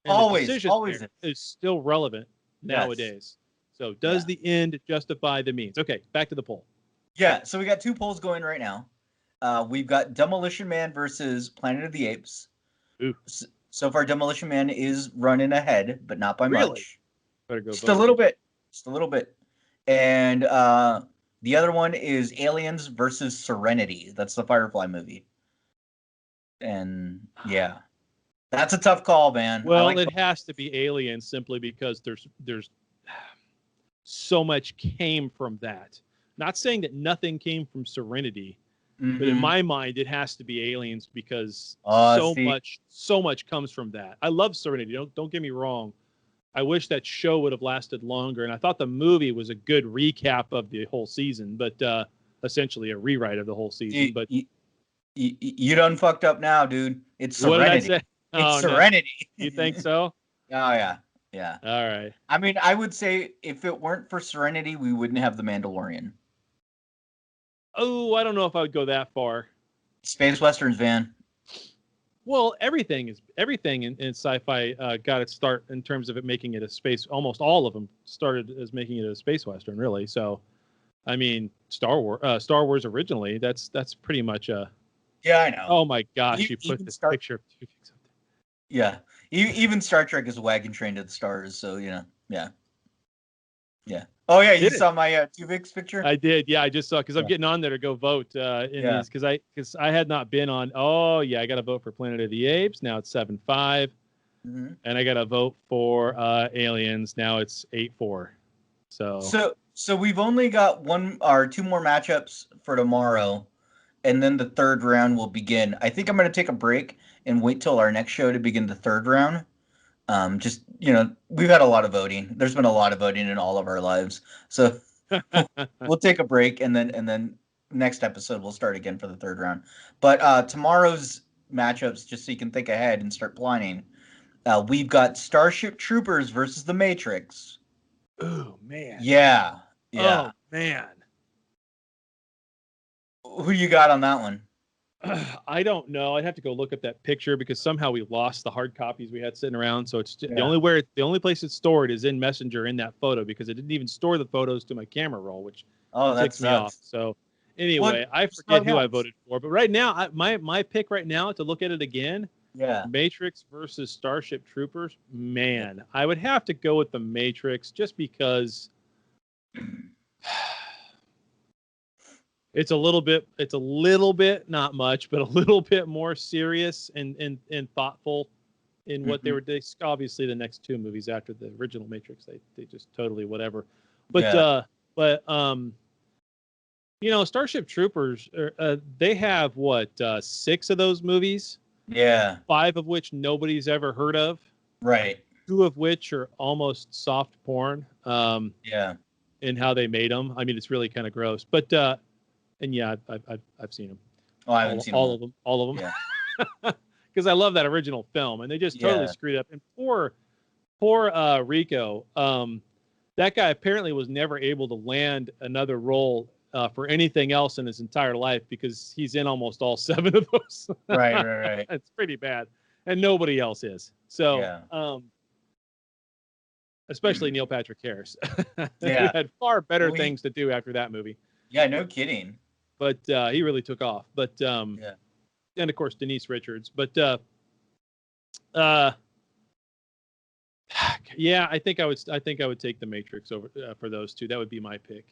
S1: And
S2: always
S1: is still relevant nowadays. So does the end justify the means? Okay, back to the poll.
S2: Yeah, so we got two polls going right now. We've got Demolition Man versus Planet of the Apes.
S1: Ooh.
S2: So far, Demolition Man is running ahead, but not by much.
S1: Better go
S2: Just a little bit. And the other one is Aliens versus Serenity. That's the Firefly movie. And yeah, that's a tough call, man.
S1: Well, it has to be Aliens simply because there's so much came from that. Not saying that nothing came from Serenity. But in my mind, it has to be Aliens because so much comes from that. I love Serenity. Don't get me wrong. I wish that show would have lasted longer, and I thought the movie was a good recap of the whole season, but essentially a rewrite of the whole season. But
S2: you done fucked up now, dude. It's Serenity.
S1: What did I say?
S2: It's Serenity.
S1: No. You think so?
S2: Oh yeah.
S1: All right.
S2: I mean, I would say if it weren't for Serenity, we wouldn't have The Mandalorian.
S1: Oh, I don't know if I would go that far.
S2: Space westerns, Van.
S1: Well, everything in sci-fi got its start in terms of it making it a space. Almost all of them started as making it a space western, really. So, I mean, Star Wars originally. That's pretty much a.
S2: Yeah, I know.
S1: Oh my gosh, you put this picture of Tuvix up there.
S2: Yeah, even Star Trek is a wagon train to the stars. So yeah. Oh yeah, you
S1: Did it?
S2: saw my Tuvix picture.
S1: I did. Yeah, I just saw because I'm
S2: Yeah.
S1: getting on there to go vote in
S2: Yeah.
S1: these because I had not been on. Oh yeah, I got to vote for Planet of the Apes. Now it's 7-5,
S2: Mhm.
S1: and I got to vote for Aliens. Now it's 8-4.
S2: So we've only got one or two more matchups for tomorrow, and then the third round will begin. I think I'm going to take a break and wait till our next show to begin the third round. Just we've had a lot of voting. There's been a lot of voting in all of our lives, so we'll take a break and then next episode we'll start again for the third round. But tomorrow's matchups, just so you can think ahead and start planning. We've got Starship Troopers versus the Matrix.
S1: Oh man.
S2: Yeah.
S1: Oh man.
S2: Who you got on that one?
S1: I don't know. I'd have to go look up that picture because somehow we lost the hard copies we had sitting around. So it's just, the only place it's stored is in Messenger in that photo because it didn't even store the photos to my camera roll, which ticks me off. So anyway, I forget who I voted for, but right now, my pick right now to look at it again.
S2: Yeah.
S1: Matrix versus Starship Troopers. Man, I would have to go with the Matrix just because it's a little bit, not much, but a little bit more serious and thoughtful in what they were. Obviously, the next two movies after the original Matrix, they just totally whatever. But Starship Troopers, they have what 6 of those movies.
S2: Yeah.
S1: 5 of which nobody's ever heard of.
S2: Right.
S1: 2 of which are almost soft porn.
S2: Yeah.
S1: In how they made them. I mean, it's really kind of gross. But and yeah, I've seen them.
S2: Oh, I haven't seen
S1: all of them. All of them.
S2: Yeah.
S1: Because I love that original film, and they just totally screwed up. And poor Rico. That guy apparently was never able to land another role for anything else in his entire life because he's in almost all 7 of those.
S2: Right.
S1: It's pretty bad, and nobody else is. So, especially Neil Patrick Harris. He had far better things to do after that movie.
S2: Yeah, no kidding.
S1: But he really took off. But and of course Denise Richards. But yeah, I think I would take the Matrix over for those two. That would be my pick.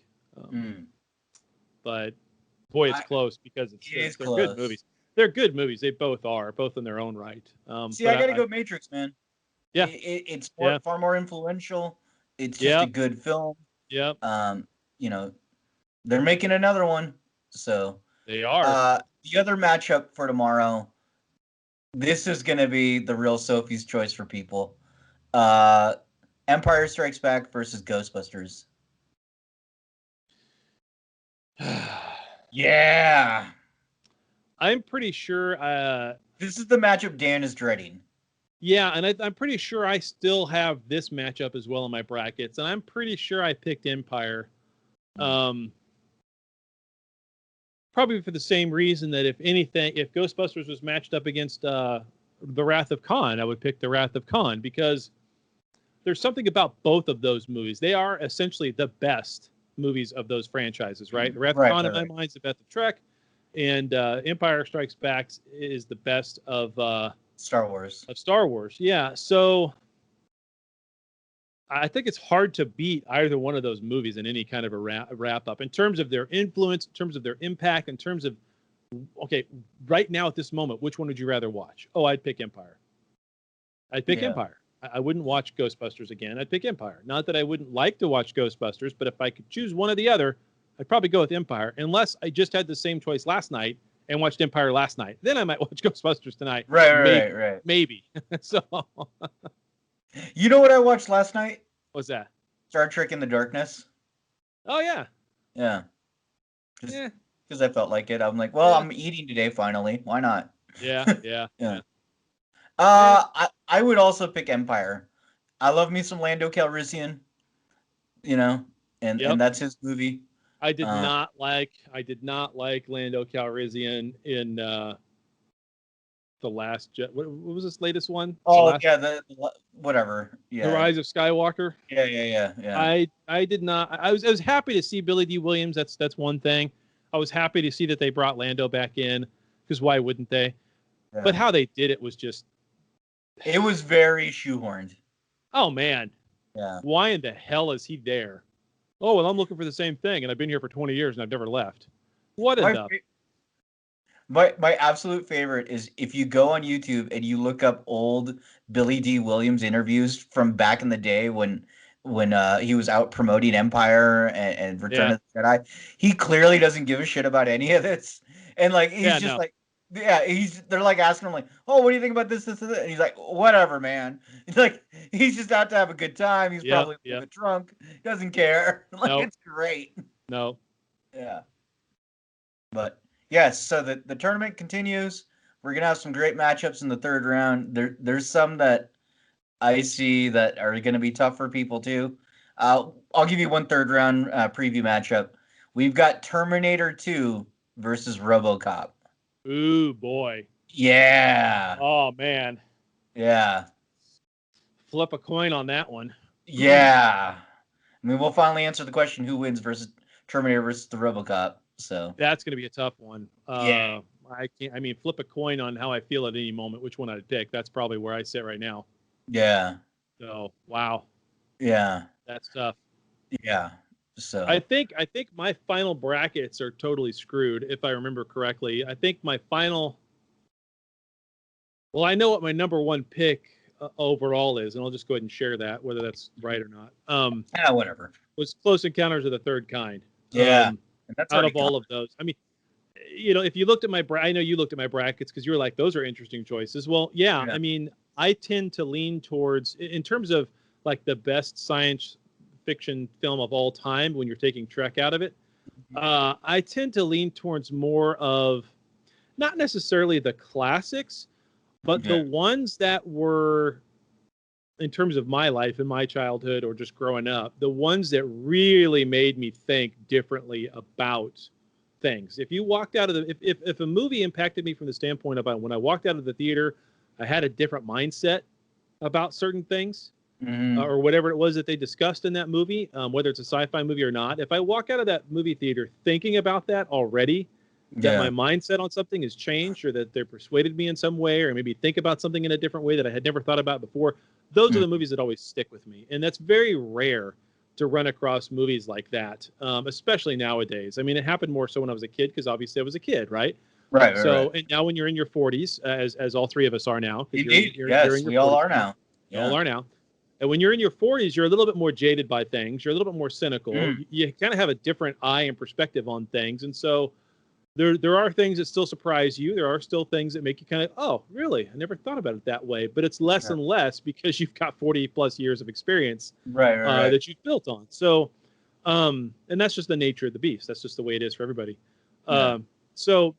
S1: But boy, it's close because they're good movies. They're good movies. They both are, both in their own right.
S2: See, I gotta go Matrix, man.
S1: Yeah,
S2: it's far more influential. It's just a good film.
S1: Yeah.
S2: They're making another one, so
S1: they are.
S2: The other matchup for tomorrow. This is gonna be the real Sophie's choice for people. Empire Strikes Back versus Ghostbusters. Yeah.
S1: I'm pretty sure
S2: this is the matchup Dan is dreading.
S1: Yeah, and I'm pretty sure I still have this matchup as well in my brackets, and I'm pretty sure I picked Empire. Probably for the same reason that if Ghostbusters was matched up against The Wrath of Khan, I would pick The Wrath of Khan because there's something about both of those movies. They are essentially the best movies of those franchises, right? The Wrath of Khan, in my mind, is the best of Trek, and Empire Strikes Back is the best of
S2: Star Wars.
S1: Yeah. So I think it's hard to beat either one of those movies in any kind of a wrap up in terms of their influence, in terms of their impact, in terms of, okay, right now at this moment, which one would you rather watch? Oh, I'd pick Empire. Empire. I wouldn't watch Ghostbusters again. I'd pick Empire. Not that I wouldn't like to watch Ghostbusters, but if I could choose one or the other, I'd probably go with Empire, unless I just had the same choice last night and watched Empire last night. Then I might watch Ghostbusters tonight.
S2: Right.
S1: Maybe. So,
S2: you know what I watched last night?
S1: What's that?
S2: Star Trek in the Darkness.
S1: Oh yeah.
S2: Yeah. Because I felt like it. I'm like, well, I'm eating today finally. Why not?
S1: Yeah.
S2: I would also pick Empire. I love me some Lando Calrissian. And that's his movie.
S1: I did not like Lando Calrissian in the Last Jet. What was this latest one?
S2: The whatever. Yeah.
S1: The Rise of Skywalker.
S2: Yeah.
S1: I did not. I was happy to see Billy D. Williams. That's one thing. I was happy to see that they brought Lando back in because why wouldn't they? Yeah. But how they did it was just.
S2: It was very shoehorned.
S1: Oh man.
S2: Yeah.
S1: Why in the hell is he there? Oh, well, I'm looking for the same thing, and I've been here for 20 years and I've never left. What enough?
S2: My absolute favorite is if you go on YouTube and you look up old Billy D. Williams interviews from back in the day when he was out promoting Empire and Return of the Jedi. He clearly doesn't give a shit about any of this, and like he's just like, they're like asking him like, oh, what do you think about this, and he's like, whatever, man. He's like, he's just out to have a good time. He's probably a little bit drunk. Doesn't care. Like it's great.
S1: No.
S2: Yeah. But yes, so the tournament continues. We're gonna have some great matchups in the third round. There's some that I see that are gonna be tough for people too. I'll give you one third round preview matchup. We've got Terminator 2 versus RoboCop.
S1: Ooh boy.
S2: Yeah.
S1: Oh man.
S2: Yeah.
S1: Flip a coin on that one.
S2: Yeah. I mean, we'll finally answer the question: who wins versus Terminator versus the RoboCop? So
S1: that's going to be a tough one.
S2: Yeah.
S1: I mean, flip a coin on how I feel at any moment, which one I'd pick. That's probably where I sit right now.
S2: Yeah.
S1: So, wow.
S2: Yeah.
S1: That's tough.
S2: Yeah. So
S1: I think my final brackets are totally screwed, if I remember correctly. I think my final. Well, I know what my number one pick overall is, and I'll just go ahead and share that, whether that's right or not.
S2: Yeah, whatever.
S1: Was Close Encounters of the Third Kind.
S2: Yeah.
S1: That's out of all of those. I mean, you know, if you looked at my I know you looked at my brackets because you were like, those are interesting choices. Well, yeah, I mean, I tend to lean towards, in terms of like the best science fiction film of all time when you're taking Trek out of it, I tend to lean towards more of not necessarily the classics, but the ones that were, in terms of my life and my childhood or just growing up, the ones that really made me think differently about things. If you walked out of the, if a movie impacted me from the standpoint of when I walked out of the theater, I had a different mindset about certain things or whatever it was that they discussed in that movie, whether it's a sci-fi movie or not. If I walk out of that movie theater thinking about that already, that my mindset on something has changed or that they're persuaded me in some way or maybe think about something in a different way that I had never thought about before, those are the movies that always stick with me. And that's very rare to run across movies like that, especially nowadays. I mean, it happened more so when I was a kid because obviously I was a kid, right?
S2: Right.
S1: So, and now when you're in your 40s, as all three of us are now,
S2: Indeed.
S1: you're
S2: Yes,
S1: in your
S2: we all
S1: 40s
S2: are now.
S1: You all are now. And when you're in your 40s, you're a little bit more jaded by things. You're a little bit more cynical. You kind of have a different eye and perspective on things. And so there are things that still surprise you. There are still things that make you kind of, oh, really? I never thought about it that way. But it's less and less because you've got 40 plus years of experience
S2: right.
S1: that you've built on. So, and that's just the nature of the beast. That's just the way it is for everybody. So,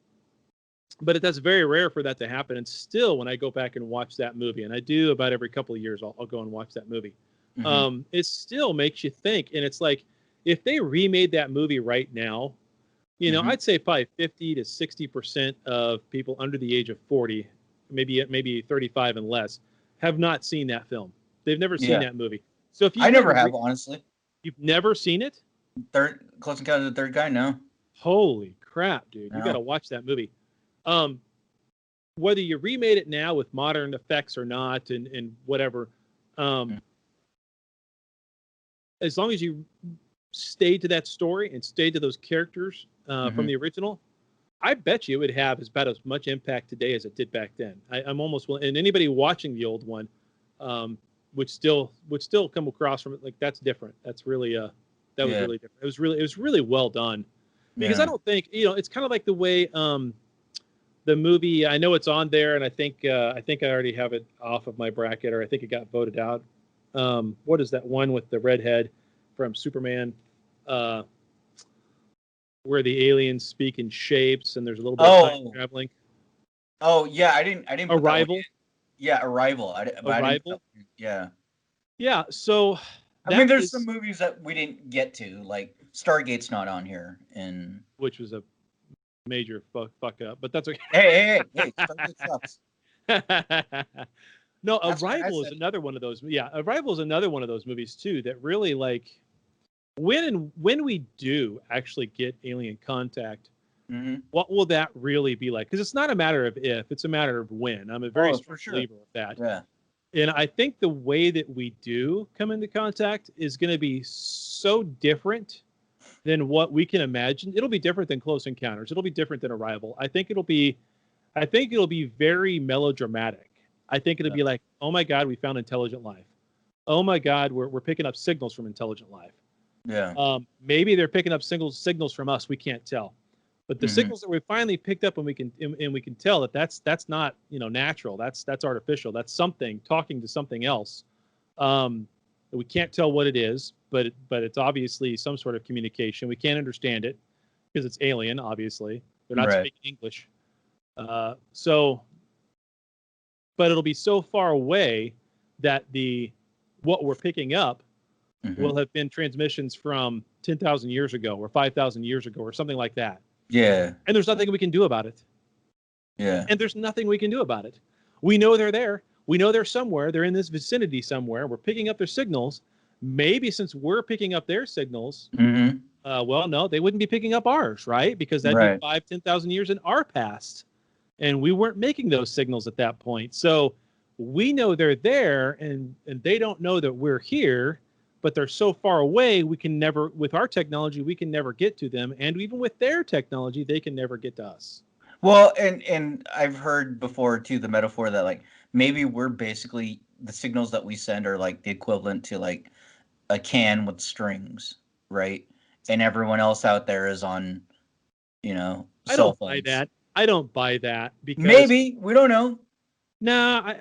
S1: but that's very rare for that to happen. And still, when I go back and watch that movie, and I do about every couple of years, I'll go and watch that movie. It still makes you think. And it's like, if they remade that movie right now, you know, I'd say probably 50 to 60% of people under the age of 40, maybe 35 and less, have not seen that film. They've never seen that movie. So if you
S2: I never have, honestly.
S1: You've never seen it?
S2: Close Encounters of the Third Kind, no.
S1: Holy crap, dude! You got to watch that movie. Whether you remade it now with modern effects or not, and whatever, as long as you stay to that story and stay to those characters from the original, I bet you it would have about as much impact today as it did back then. I'm almost willing, and anybody watching the old one would still come across from it like that's different. That's really that was really different. It was really well done because I don't think, you know, it's kind of like the way the movie, I know it's on there, and I think I already have it off of my bracket, or I think it got voted out. What is that one with the redhead from Superman? Where the aliens speak in shapes and there's a little bit of time traveling.
S2: Oh yeah, I didn't.
S1: Arrival.
S2: Yeah, Arrival.
S1: Arrival. Yeah. So
S2: I mean, there's some movies that we didn't get to, like Stargate's not on here, and
S1: which was a major fuck up, but that's okay.
S2: Hey, Stargate sucks.
S1: No, Arrival is another one of those. Yeah, Arrival is another one of those movies too that really, like, when we do actually get alien contact, what will that really be like? Because it's not a matter of if, it's a matter of when. I'm a very strong believer of that.
S2: Yeah.
S1: And I think the way that we do come into contact is going to be so different than what we can imagine. It'll be different than Close Encounters. It'll be different than Arrival. I think it'll be very melodramatic. I think it'll be like, oh my God, we found intelligent life. Oh my God, we're picking up signals from intelligent life.
S2: Yeah.
S1: Maybe they're picking up signals from us. We can't tell. But the signals that we finally picked up, and we can tell that's not natural. That's artificial. That's something talking to something else. We can't tell what it is, but it's obviously some sort of communication. We can't understand it because it's alien. Obviously, they're not speaking English. But it'll be so far away that what we're picking up will have been transmissions from 10,000 years ago or 5,000 years ago or something like that.
S2: Yeah.
S1: And there's nothing we can do about it.
S2: Yeah.
S1: And there's nothing we can do about it. We know they're there. We know they're somewhere. They're in this vicinity somewhere. We're picking up their signals. Maybe since we're picking up their signals, well, no, they wouldn't be picking up ours, right? Because that'd be 5,000-10,000 years in our past. And we weren't making those signals at that point. So we know they're there, and they don't know that we're here, but they're so far away, we can never, with our technology, we can never get to them. And even with their technology, they can never get to us.
S2: Well, and I've heard before, too, the metaphor that, like, maybe we're basically, the signals that we send are, like, the equivalent to, like, a can with strings, right? And everyone else out there is on, cell phones.
S1: I don't buy that. I don't buy that because
S2: maybe we don't know.
S1: Nah,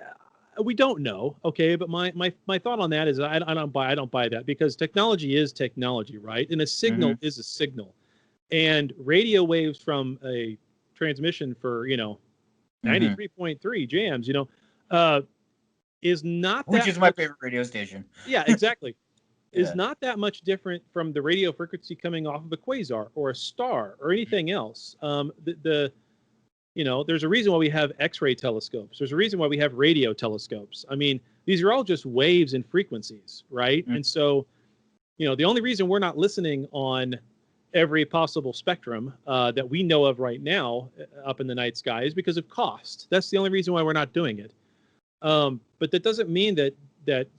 S1: we don't know. Okay, but my thought on that is I don't buy that because technology is technology, right? And a signal is a signal, and radio waves from a transmission for 93.3 jams, is not
S2: which
S1: that
S2: is my favorite radio station.
S1: Yeah, exactly. Is not that much different from the radio frequency coming off of a quasar or a star or anything else. There's a reason why we have X-ray telescopes. There's a reason why we have radio telescopes. I mean, these are all just waves and frequencies, right? And so, the only reason we're not listening on every possible spectrum that we know of right now up in the night sky is because of cost. That's the only reason why we're not doing it. But that doesn't mean that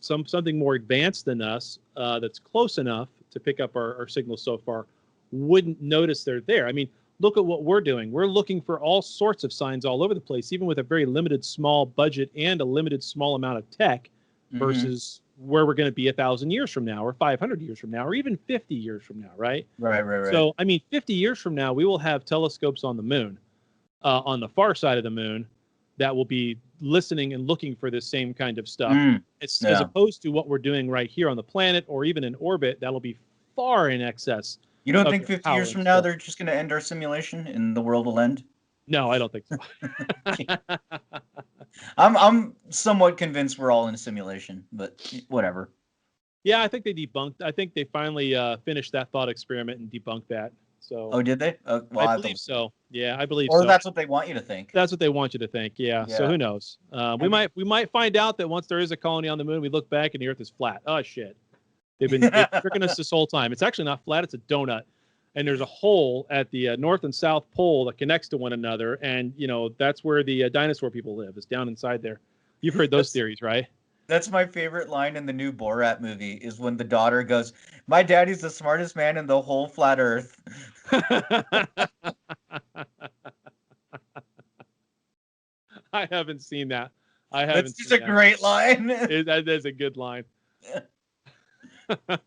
S1: something more advanced than us that's close enough to pick up our signals so far wouldn't notice they're there. I mean, look at what we're doing. We're looking for all sorts of signs all over the place, even with a very limited small budget and a limited small amount of tech versus where we're going to be 1,000 years from now or 500 years from now or even 50 years from now, right?
S2: Right.
S1: So, I mean, 50 years from now, we will have telescopes on the moon, on the far side of the moon, that will be listening and looking for this same kind of stuff. As opposed to what we're doing right here on the planet or even in orbit, that'll be far in excess.
S2: You don't think 50 years from now they're just going to end our simulation and the world will end?
S1: No, I don't think so.
S2: I'm somewhat convinced we're all in a simulation, but whatever.
S1: Yeah, I think they finally finished that thought experiment and debunked that. So.
S2: Oh, did they? Well,
S1: I believe so. Yeah, I believe so.
S2: Or that's what they want you to think.
S1: That's what they want you to think. Yeah. So who knows? We might find out that once there is a colony on the moon, we look back and the Earth is flat. Oh shit! They've been tricking us this whole time. It's actually not flat. It's a donut. And there's a hole at the north and south pole that connects to one another. And, that's where the dinosaur people live. It's down inside there. You've heard those theories, right?
S2: That's my favorite line in the new Borat movie is when the daughter goes, "My daddy's the smartest man in the whole flat earth."
S1: I haven't seen that.
S2: That's just a great line.
S1: That is a good line.
S2: All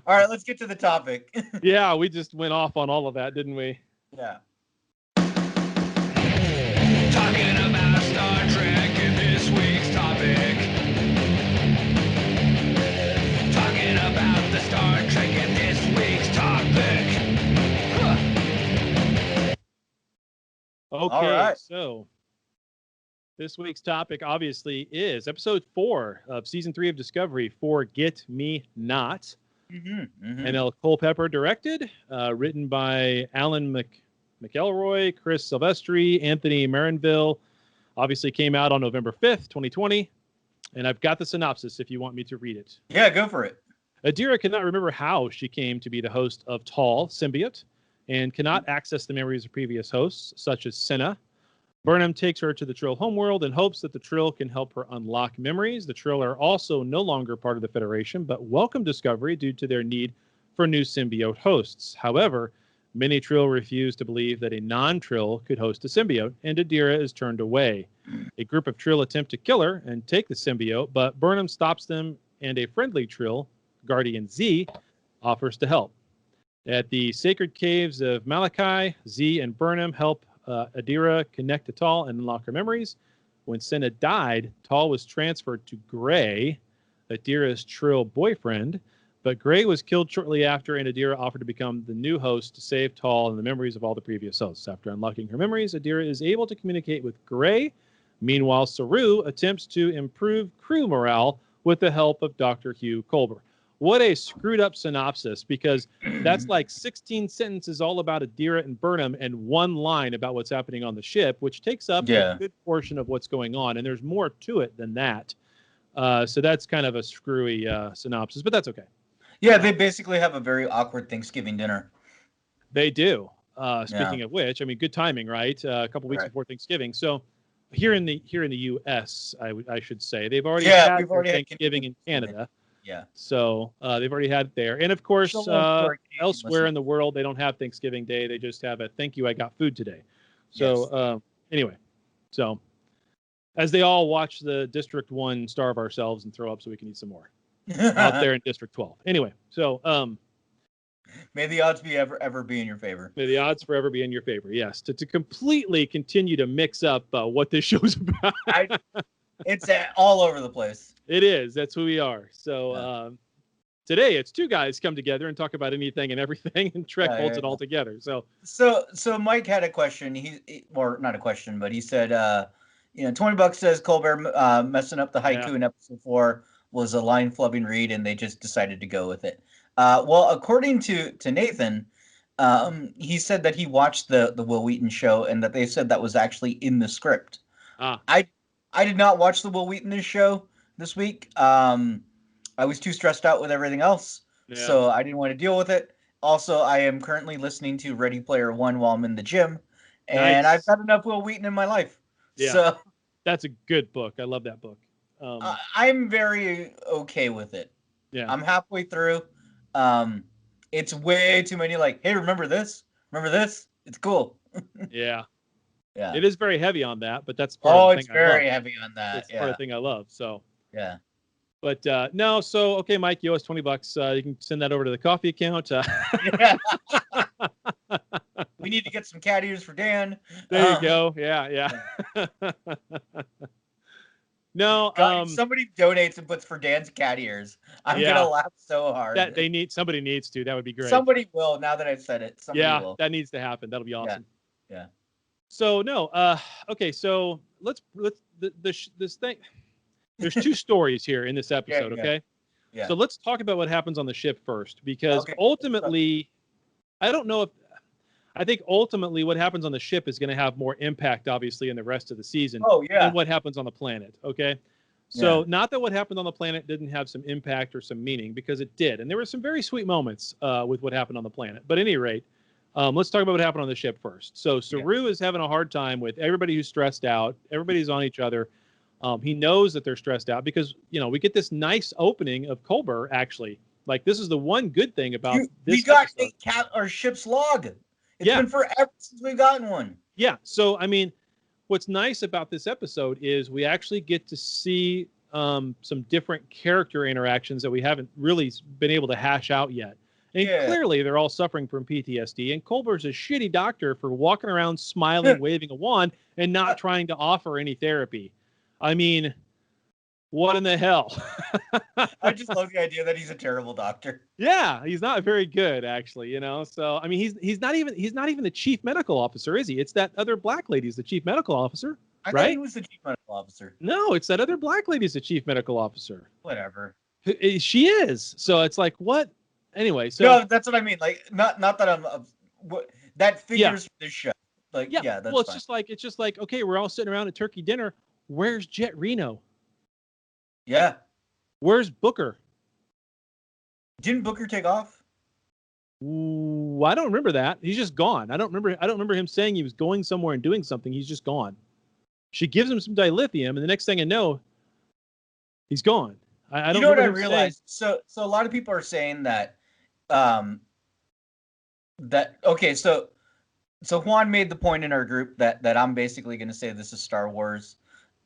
S2: right, let's get to the topic.
S1: Yeah, we just went off on all of that, didn't we?
S2: Yeah.
S3: Talking about Star Trek in this week's topic. Talking about the Star Trek in this week's topic.
S1: Okay, so this week's topic obviously is episode 4 of season 3 of Discovery, Forget Me Not. And L. Culpepper directed, written by Alan McElroy, Chris Silvestri, Anthony Marinville. Obviously came out on November 5th, 2020. And I've got the synopsis if you want me to read it.
S2: Yeah, go for it.
S1: Adira cannot remember how she came to be the host of Tall Symbiote and cannot access the memories of previous hosts, such as Senna. Burnham takes her to the Trill homeworld and hopes that the Trill can help her unlock memories. The Trill are also no longer part of the Federation, but welcome Discovery due to their need for new symbiote hosts. However, many Trill refuse to believe that a non-Trill could host a symbiote, and Adira is turned away. A group of Trill attempt to kill her and take the symbiote, but Burnham stops them, and a friendly Trill, Guardian Z, offers to help. At the sacred caves of Malachi, Z and Burnham help Adira connect to Tal and unlock her memories. When Senna died, Tal was transferred to Gray, Adira's Trill boyfriend, but Gray was killed shortly after, and Adira offered to become the new host to save Tal and the memories of all the previous hosts. After unlocking her memories, Adira is able to communicate with Gray. Meanwhile, Saru attempts to improve crew morale with the help of Dr. Hugh Culber. What a screwed up synopsis, because that's like 16 sentences all about Adira and Burnham and one line about what's happening on the ship, which takes up a good portion of what's going on. And there's more to it than that. So that's kind of a screwy synopsis, but that's okay.
S2: Yeah, they basically have a very awkward Thanksgiving dinner.
S1: They do. Speaking of which, I mean, good timing, right? A couple weeks before Thanksgiving. So here in the U.S., I should say, they've already had Thanksgiving in Canada.
S2: Yeah.
S1: So they've already had it there. And of course, elsewhere in the world, they don't have Thanksgiving Day. They just have a thank you, I got food today. So anyway, so as they all watch the District 1 starve ourselves and throw up so we can eat some more out there in District 12. Anyway, so
S2: may the odds be ever be in your favor.
S1: May the odds forever be in your favor. Yes, to completely continue to mix up what this show's about.
S2: It's all over the place.
S1: It is. That's who we are. So today it's two guys come together and talk about anything and everything, and Trek holds it all together. So
S2: Mike had a question. Or not a question, but he said, $20 says Colbert messing up the haiku in episode 4 was a line flubbing read, and they just decided to go with it. Well, according to Nathan, he said that he watched the Will Wheaton show and that they said that was actually in the script. I did not watch the Will Wheaton show this week. I was too stressed out with everything else, so I didn't want to deal with it. Also, I am currently listening to Ready Player One while I'm in the gym, and I've got enough Will Wheaton in my life.
S1: Yeah,
S2: so
S1: that's a good book. I love that book.
S2: I'm very okay with it.
S1: Yeah,
S2: I'm halfway through. It's way too many. Like, hey, remember this? Remember this? It's cool.
S1: Yeah.
S2: Yeah.
S1: It is very heavy on that, but that's part of the thing
S2: it's very heavy on that.
S1: It's part of the thing I love. So
S2: yeah.
S1: But no, so okay, Mike, you owe us $20. You can send that over to the coffee account.
S2: Yeah. We need to get some cat ears for Dan.
S1: There you go. Yeah. No,
S2: God, somebody donates and puts for Dan's cat ears. I'm gonna laugh so hard.
S1: Somebody needs to. That would be great.
S2: Somebody will. Now that I've said it, somebody will.
S1: That needs to happen. That'll be awesome.
S2: Yeah.
S1: So no, okay. So let's this thing. There's two stories here in this episode. Okay. Yeah. So let's talk about what happens on the ship first, because ultimately, I don't know if. I think ultimately what happens on the ship is going to have more impact, obviously, in the rest of the season than what happens on the planet. Okay. So not that what happened on the planet didn't have some impact or some meaning, because it did. And there were some very sweet moments with what happened on the planet. But at any rate, let's talk about what happened on the ship first. So Saru is having a hard time with everybody who's stressed out. Everybody's on each other. He knows that they're stressed out because, we get this nice opening of Culber, actually. Like, this is the one good thing about this.
S2: We got our ship's log. It's been forever since we've gotten one. Yeah.
S1: So, I mean, what's nice about this episode is we actually get to see some different character interactions that we haven't really been able to hash out yet. And clearly they're all suffering from PTSD. And Culber's a shitty doctor for walking around smiling, waving a wand, and not trying to offer any therapy. I mean, what in the hell?
S2: I just love the idea that he's a terrible doctor.
S1: Yeah, he's not very good, actually. So I mean, he's not even the chief medical officer, is he? It's that other black lady's the chief medical officer,
S2: I thought he was the chief medical officer.
S1: No, it's that other black lady's the chief medical officer.
S2: Whatever.
S1: She is. So it's like, what? Anyway, so
S2: no, that's what I mean. Like, not that I'm that figures for this show. Like, that's
S1: well, it's just like okay, we're all sitting around at turkey dinner. Where's Jet Reno?
S2: Yeah.
S1: Where's Booker?
S2: Didn't Booker take off?
S1: Ooh, I don't remember that. He's just gone. I don't remember him saying he was going somewhere and doing something. He's just gone. She gives him some dilithium, and the next thing I know, he's gone. I don't
S2: know what I
S1: remember him saying.
S2: realized. So a lot of people are saying that so Juan made the point in our group that I'm basically going to say this is Star Wars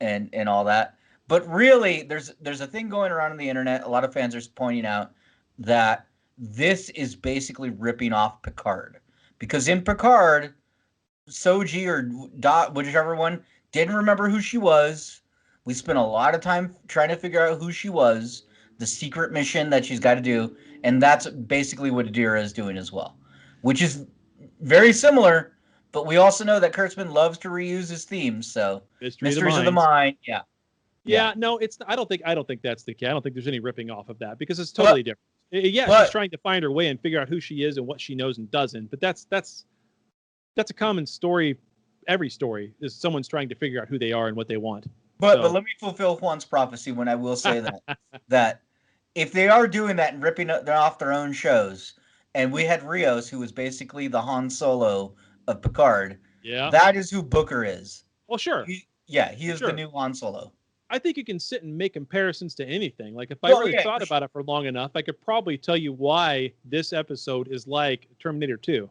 S2: and all that. But really, there's a thing going around on the internet. A lot of fans are pointing out that this is basically ripping off Picard. Because in Picard, Soji or Dot, whichever one, didn't remember who she was. We spent a lot of time trying to figure out who she was, the secret mission that she's got to do, and that's basically what Adira is doing as well, which is very similar. But we also know that Kurtzman loves to reuse his themes, so Mysteries of the Mind,
S1: yeah. No, it's. I don't think that's the case. I don't think there's any ripping off of that because it's totally different. Yeah, she's trying to find her way and figure out who she is and what she knows and doesn't. But that's a common story. Every story is someone's trying to figure out who they are and what they want.
S2: But let me fulfill Juan's prophecy when I will say that if they are doing that and ripping off their own shows, and we had Rios, who was basically the Han Solo of Picard, that is who Booker is.
S1: Well, sure.
S2: He is the new Han Solo.
S1: I think you can sit and make comparisons to anything. Like if I really thought about it for long enough, I could probably tell you why this episode is like Terminator 2.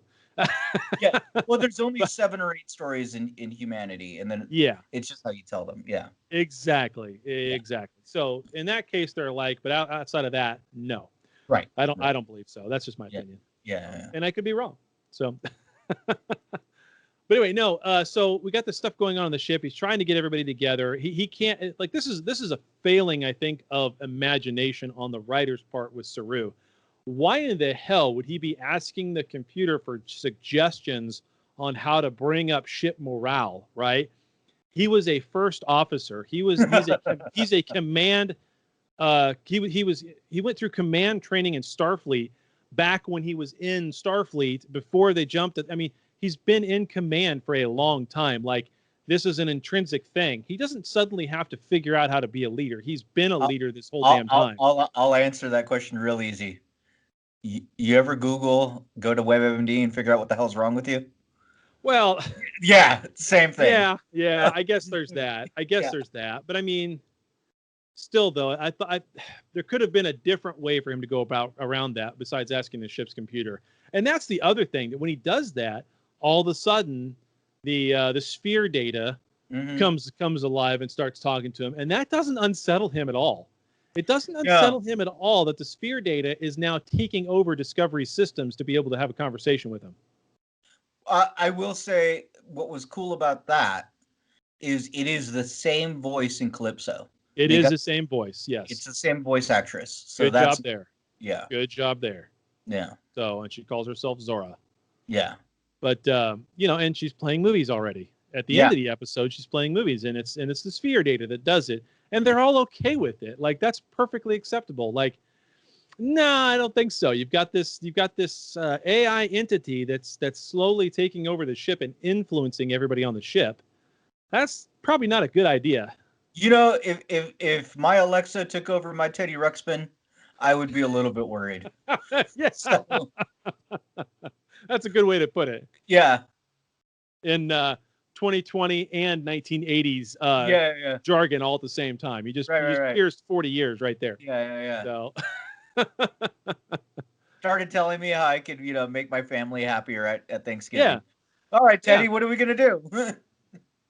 S2: Yeah, well, there's only 7 or 8 stories in humanity, and then it's just how you tell them. Yeah,
S1: exactly. So in that case, they're like, but outside of that, no.
S2: Right.
S1: I don't believe so. That's just my opinion.
S2: Yeah.
S1: And I could be wrong. So, but anyway, no. So we got this stuff going on the ship. He's trying to get everybody together. He can't. Like this is a failing, I think, of imagination on the writer's part with Saru. Why in the hell would he be asking the computer for suggestions on how to bring up ship morale, right? He was a first officer. He's a command. He went through command training in Starfleet back when he was in Starfleet before they jumped. I mean, he's been in command for a long time. Like this is an intrinsic thing. He doesn't suddenly have to figure out how to be a leader. He's been a leader this whole damn time.
S2: I'll answer that question real easy. You ever go to WebMD and figure out what the hell's wrong with you?
S1: Well,
S2: yeah, same thing.
S1: Yeah. I guess there's that. There's that. But I mean, still though, I thought there could have been a different way for him to go around that besides asking the ship's computer. And that's the other thing, that when he does that, all of a sudden the sphere data comes alive and starts talking to him, and that doesn't unsettle him at all. It doesn't unsettle him at all that the sphere data is now taking over Discovery's systems to be able to have a conversation with him.
S2: I will say what was cool about that is it is the same voice in Calypso.
S1: It is the same voice, yes.
S2: It's the same voice actress. So
S1: good job there.
S2: Yeah.
S1: Good job there.
S2: Yeah.
S1: So, and she calls herself Zora.
S2: Yeah.
S1: But, and she's playing movies already. At the end of the episode, she's playing movies, and it's the sphere data that does it. And they're all okay with it. Like, that's perfectly acceptable. Like, no, I don't think so. You've got this AI entity that's slowly taking over the ship and influencing everybody on the ship. That's probably not a good idea.
S2: You know, if my Alexa took over my Teddy Ruxpin, I would be a little bit worried.
S1: Yes. So, that's a good way to put it.
S2: Yeah.
S1: In 2020 and 1980s jargon all at the same time. You just pierced 40 years right there.
S2: Yeah.
S1: So
S2: started telling me how I could, make my family happier at Thanksgiving. Yeah. All right, Teddy, what are we gonna do?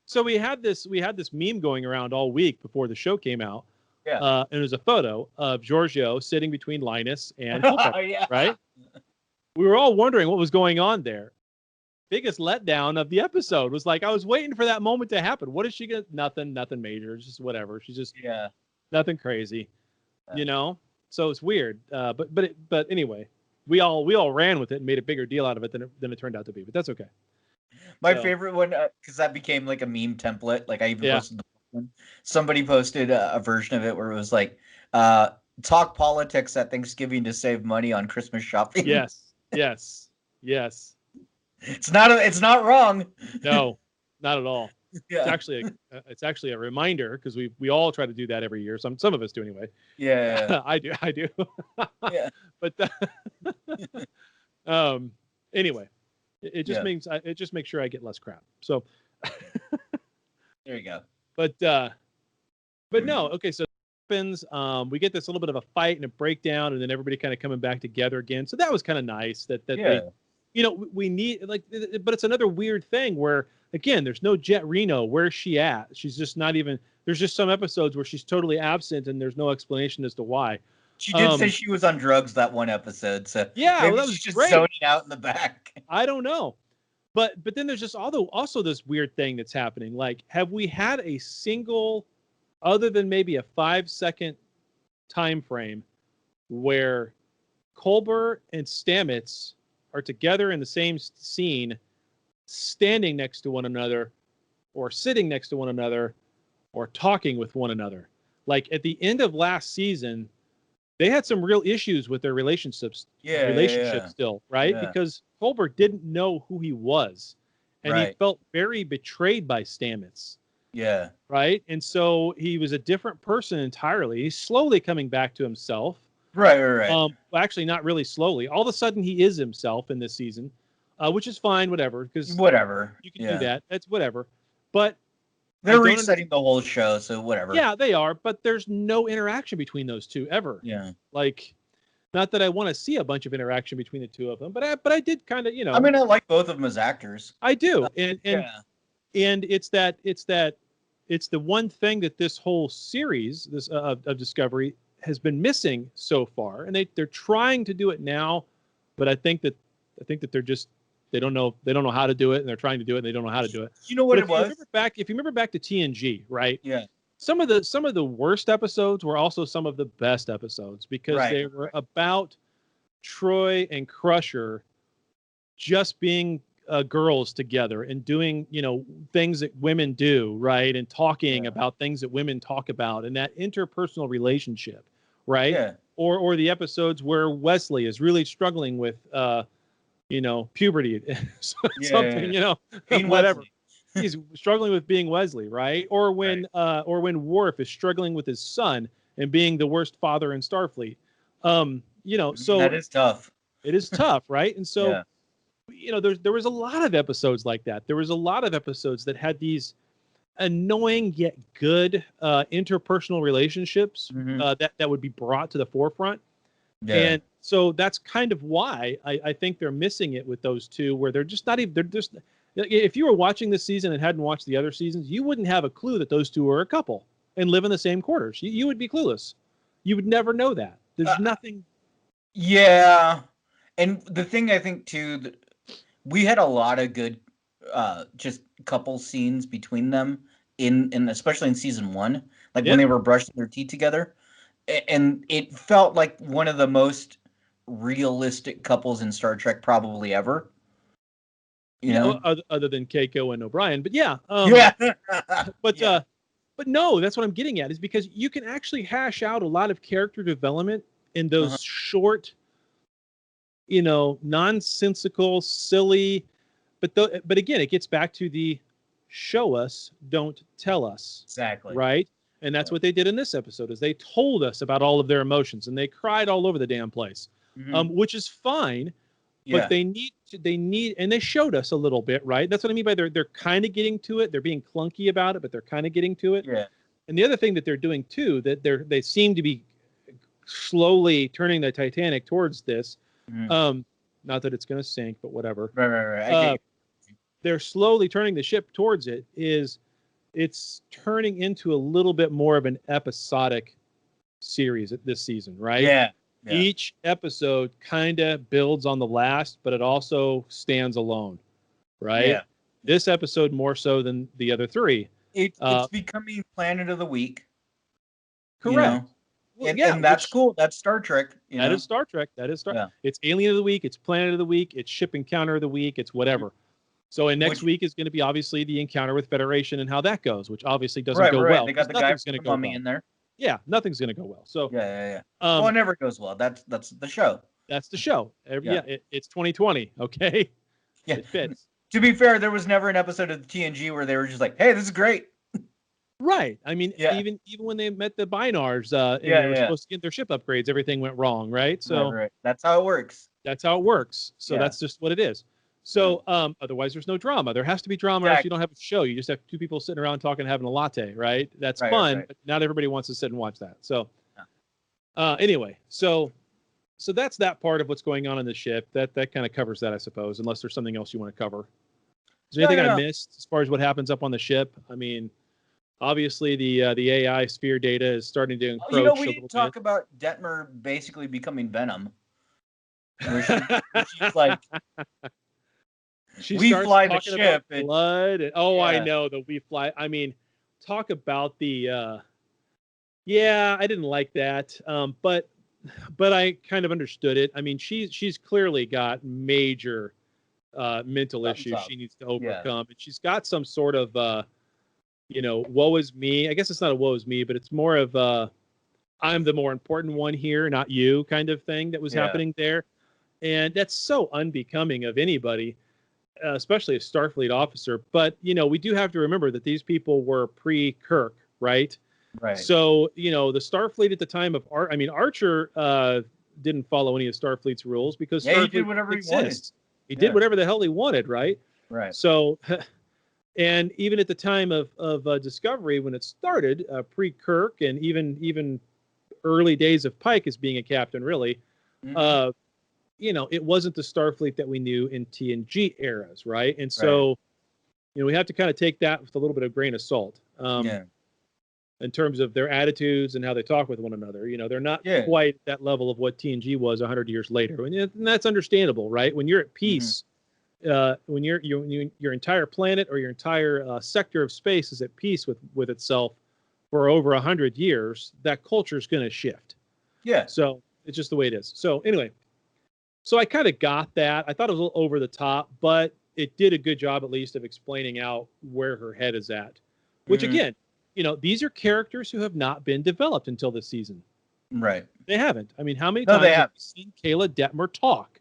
S1: So we had this meme going around all week before the show came out.
S2: Yeah.
S1: And it was a photo of Giorgio sitting between Linus and right? We were all wondering what was going on there. Biggest letdown of the episode was like, I was waiting for that moment to happen. What is she gonna? Nothing major. It's just whatever. She's just nothing crazy, So it's weird. But anyway, we all ran with it and made a bigger deal out of it than it turned out to be. But that's okay.
S2: My favorite one, because that became like a meme template. Like I even posted the one. Somebody posted a version of it where it was like, talk politics at Thanksgiving to save money on Christmas shopping.
S1: Yes.
S2: It's not wrong.
S1: No, not at all.
S2: Yeah.
S1: It's actually a reminder because we all try to do that every year. Some of us do anyway.
S2: Yeah.
S1: I do.
S2: Yeah.
S1: But anyway, it just makes sure I get less crap. So
S2: there you go.
S1: But no, okay, so happens. We get this little bit of a fight and a breakdown, and then everybody kind of coming back together again. So that was kind of nice. That they, we need but it's another weird thing where again, there's no Jet Reno. Where's she at? She's just not even. There's just some episodes where she's totally absent, and there's no explanation as to why.
S2: She did say she was on drugs that one episode, so
S1: yeah,
S2: maybe
S1: well, that was
S2: she's just
S1: great.
S2: zoning out in the back.
S1: I don't know. But then there's just also this weird thing that's happening. Like, have we had a single, other than maybe a 5-second time frame, where Culber and Stamets are together in the same scene, standing next to one another, or sitting next to one another, or talking with one another? Like at the end of last season, they had some real issues with their relationships still, right?
S2: Yeah.
S1: Because Culber didn't know who he was, and he felt very betrayed by Stamets.
S2: Yeah.
S1: Right? And so he was a different person entirely. He's slowly coming back to himself.
S2: Right.
S1: Well, actually, not really slowly. All of a sudden, he is himself in this season, which is fine, whatever. Because you can do that. That's whatever. But
S2: they're resetting the whole show, so whatever.
S1: Yeah, they are. But there's no interaction between those two ever.
S2: Yeah.
S1: Like, not that I want to see a bunch of interaction between the two of them, but I did kind of,
S2: I mean, I like both of them as actors.
S1: I do, and it's the one thing that this whole series, this of Discovery, has been missing so far, and they're trying to do it now, but I think that they're just they don't know how to do it, and they're trying to do it, and they don't know how to do it.
S2: You know what it was?
S1: If you remember back to TNG, right?
S2: Yeah.
S1: Some of the worst episodes were also some of the best episodes because they were about Troy and Crusher just being girls together and doing, things that women do, right? And talking about things that women talk about and that interpersonal relationship, right?
S2: Yeah.
S1: Or the episodes where Wesley is really struggling with, puberty, something,
S2: Being
S1: whatever.
S2: Wesley.
S1: He's struggling with being Wesley, right? Or when Worf is struggling with his son and being the worst father in Starfleet. So
S2: that is tough.
S1: It is tough, right? And so, there was a lot of episodes like that. There was a lot of episodes that had these annoying yet good interpersonal relationships that would be brought to the forefront. Yeah. And so that's kind of why I think they're missing it with those two, where they're just not even, they're just, if you were watching this season and hadn't watched the other seasons, you wouldn't have a clue that those two are a couple and live in the same quarters. You would be clueless. You would never know that. There's nothing.
S2: Yeah. And the thing I think too, we had a lot of good just couple scenes between them in especially in season 1, like when they were brushing their teeth together. And it felt like one of the most realistic couples in Star Trek probably ever.
S1: Other than Keiko and O'Brien, but but no, that's what I'm getting at, is because you can actually hash out a lot of character development in those short, nonsensical, silly, but again, it gets back to the show us, don't tell us.
S2: Exactly.
S1: Right. And that's what they did in this episode, is they told us about all of their emotions and they cried all over the damn place, which is fine. But they need, and they showed us a little bit, right? That's what I mean by they're kind of getting to it. They're being clunky about it, but they're kind of getting to it.
S2: Yeah.
S1: And the other thing that they're doing too, that they seem to be slowly turning the Titanic towards this. Not that it's going to sink, but whatever.
S2: Right.
S1: They're slowly turning the ship towards it. It's turning into a little bit more of an episodic series this season, right?
S2: Yeah.
S1: Each episode kind of builds on the last, but it also stands alone, right?
S2: Yeah.
S1: This episode more so than the other three.
S2: It's becoming Planet of the Week.
S1: Correct.
S2: Well, and that's cool. That's Star Trek.
S1: That is Star Trek. It's Alien of the Week. It's Planet of the Week. It's Ship Encounter of the Week. It's whatever. So, and next week is going to be obviously the encounter with Federation and how that goes, which obviously doesn't go well.
S2: They got the guy from Mummy in there.
S1: Yeah, nothing's going to go well. So
S2: yeah. Well, it never goes well. That's the show.
S1: That's the show. It's 2020. Okay.
S2: Yeah.
S1: It fits.
S2: To be fair, there was never an episode of the TNG where they were just like, "Hey, this is great."
S1: Right. I mean, even when they met the Binars, and they were supposed to get their ship upgrades, everything went wrong. Right. So
S2: that's how it works.
S1: That's how it works. So that's just what it is. So otherwise, there's no drama. There has to be drama, or else you
S2: Exactly.
S1: don't have a show. You just have two people sitting around talking, having a latte, right? That's
S2: Right,
S1: fun,
S2: right.
S1: but not everybody wants to sit and watch that. So
S2: Yeah.
S1: anyway, so that's that part of what's going on in the ship. That kind of covers that, I suppose, unless there's something else you want to cover. Is there anything I missed as far as what happens up on the ship? I mean, obviously the AI sphere data is starting to encroach
S2: we
S1: a
S2: didn't
S1: little
S2: talk
S1: bit.
S2: about Detmer basically becoming Venom. Where she's like,
S1: She
S2: we
S1: starts
S2: fly the
S1: talking
S2: ship.
S1: about blood. And, I
S2: Yeah.
S1: know the we fly. I mean, talk about the. Yeah, I didn't like that, but I kind of understood it. I mean, she's clearly got major mental issues she needs to overcome, and she's got some sort of woe is me. I guess it's not a woe is me, but it's more of I'm the more important one here, not you, kind of thing that was happening there, and that's so unbecoming of anybody, especially a Starfleet officer. But we do have to remember that these people were pre-Kirk, right?
S2: Right.
S1: So the Starfleet at the time of Archer didn't follow any of Starfleet's rules because Starfleet
S2: he did whatever
S1: exists.
S2: he wanted.
S1: He did whatever the hell he wanted, right?
S2: Right.
S1: So, and even at the time of Discovery, when it started, pre-Kirk, and even early days of Pike as being a captain, really,
S2: Mhm.
S1: It wasn't the Starfleet that we knew in TNG eras, right? And so, we have to kind of take that with a little bit of grain of salt. In terms of their attitudes and how they talk with one another, they're not quite at that level of what TNG was 100 years later, and that's understandable, right? When you're at peace, when your entire planet or your entire sector of space is at peace with itself for over 100 years, that culture is going to shift.
S2: Yeah.
S1: So it's just the way it is. So anyway, so I kind of got that. I thought it was a little over the top, but it did a good job at least of explaining out where her head is at, which again, these are characters who have not been developed until this season.
S2: Right.
S1: They haven't. I mean, how many times have you seen Kayla Detmer talk?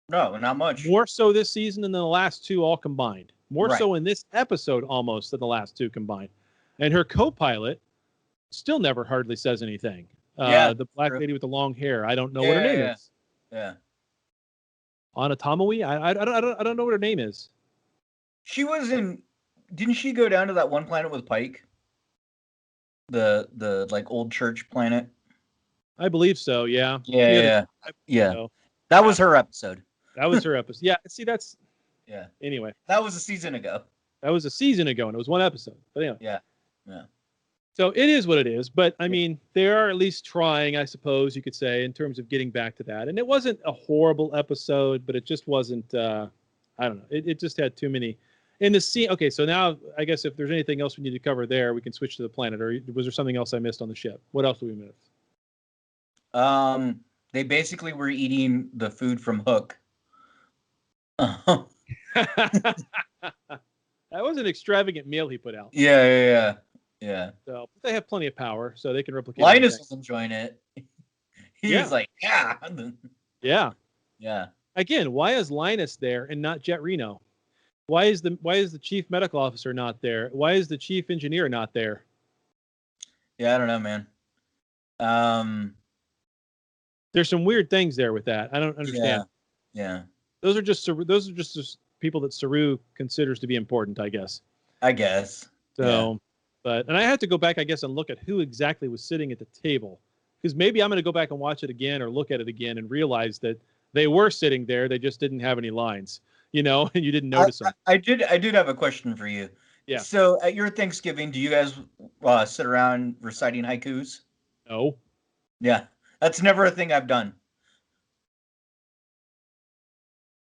S2: No, not much.
S1: More so this season than the last two all combined. More so in this episode almost than the last two combined. And her co-pilot still never hardly says anything. The black lady with the long hair. I don't know what her name is.
S2: Yeah.
S1: Anatomy? I don't know what her name is.
S2: She was in. Didn't she go down to that one planet with Pike? The like old church planet.
S1: I believe so. Yeah.
S2: Yeah.
S1: So,
S2: that was her episode.
S1: That was her episode. Yeah. See, that's.
S2: Yeah.
S1: Anyway.
S2: That was a season ago.
S1: That was a season ago, and it was one episode. But anyway.
S2: Yeah.
S1: So it is what it is. But I mean, they are at least trying, I suppose you could say, in terms of getting back to that. And it wasn't a horrible episode, but it just wasn't. I don't know. It just had too many. In the scene. Okay, so now I guess if there's anything else we need to cover there, we can switch to the planet. Or was there something else I missed on the ship? What else did we miss?
S2: They basically were eating the food from Hook.
S1: That was an extravagant meal he put out.
S2: Yeah.
S1: So but they have plenty of power, so they can replicate.
S2: Linus was enjoying it. He was like,
S1: yeah. Again, why is Linus there and not Jet Reno? Why is the chief medical officer not there? Why is the chief engineer not there?
S2: Yeah, I don't know, man.
S1: There's some weird things there with that. I don't understand.
S2: Yeah.
S1: Those are just people that Saru considers to be important, I guess. So, and I have to go back, I guess, and look at who exactly was sitting at the table, because maybe I'm going to go back and watch it again or look at it again and realize that they were sitting there. They just didn't have any lines, and you didn't notice them.
S2: I did have a question for you.
S1: Yeah.
S2: So at your Thanksgiving, do you guys sit around reciting haikus?
S1: No.
S2: Yeah, that's never a thing I've done.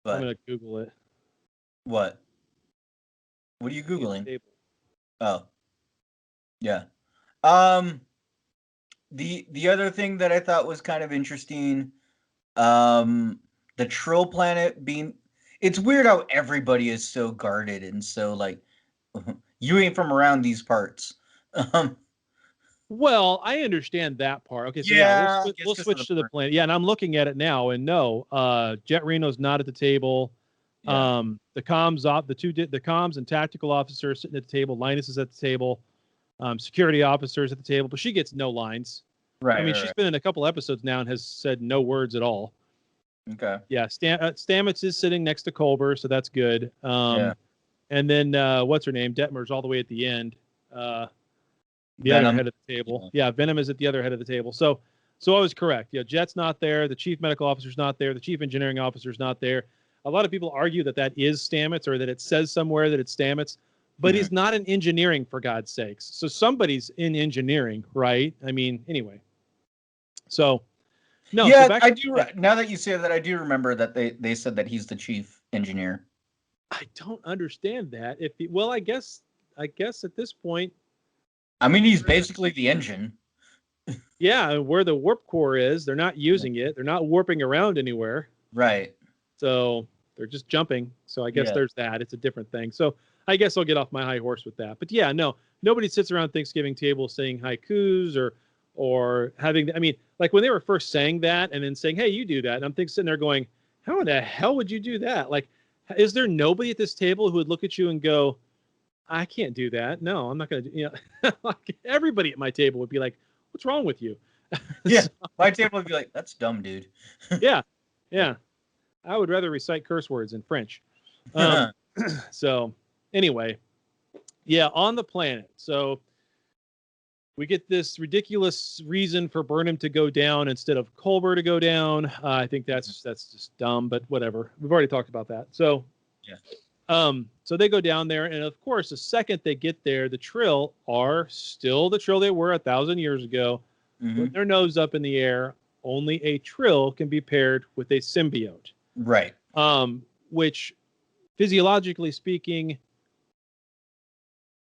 S2: But
S1: I'm gonna Google it.
S2: What? What are you Googling? Oh. Yeah. The other thing that I thought was kind of interesting, the Trill planet being, it's weird how everybody is so guarded and so like, you ain't from around these parts.
S1: Well, I understand that part. Okay, so we'll switch to the planet. Yeah, and I'm looking at it now, and no, Jet Reno's not at the table. Yeah. The comms and tactical officers sitting at the table. Linus is at the table. Security officers at the table, but she gets no lines.
S2: Right.
S1: I mean, she's been in a couple episodes now and has said no words at all.
S2: Okay.
S1: Yeah, Stamets is sitting next to Culber, so that's good.
S2: Yeah.
S1: And then what's her name? Detmer's all the way at the end. The
S2: Venom.
S1: other head of the table. Yeah, Venom is at the other head of the table. So I was correct. Yeah, Jet's not there. The chief medical officer's not there. The chief engineering officer's not there. A lot of people argue that is Stamets, or that it says somewhere that it's Stamets, but he's not in engineering, for God's sakes. So somebody's in engineering, right? I mean, anyway. So, no.
S2: Yeah,
S1: so
S2: I do. Now that you say that, I do remember that they said that he's the chief engineer.
S1: I don't understand that. I guess at this point,
S2: I mean, he's basically the engine.
S1: yeah, where the warp core is, they're not using it. They're not warping around anywhere.
S2: Right.
S1: So they're just jumping. So I guess there's that. It's a different thing. So I guess I'll get off my high horse with that. But yeah, no, nobody sits around Thanksgiving table saying haikus or having. I mean, like when they were first saying that and then saying, "Hey, you do that," and I'm sitting there going, "How in the hell would you do that?" Like, is there nobody at this table who would look at you and go, "I can't do that. No, I'm not going to." You know, like everybody at my table would be like, "What's wrong with you?"
S2: Yeah, my table would be like, "That's dumb, dude."
S1: Yeah. I would rather recite curse words in French. So anyway, yeah, on the planet. So we get this ridiculous reason for Burnham to go down instead of Culber to go down. I think that's just dumb, but whatever. We've already talked about that. So so they go down there, and of course, the second they get there, the Trill are still the Trill they were 1,000 years ago, with their nose up in the air. Only a Trill can be paired with a symbiote.
S2: Right.
S1: Which physiologically speaking,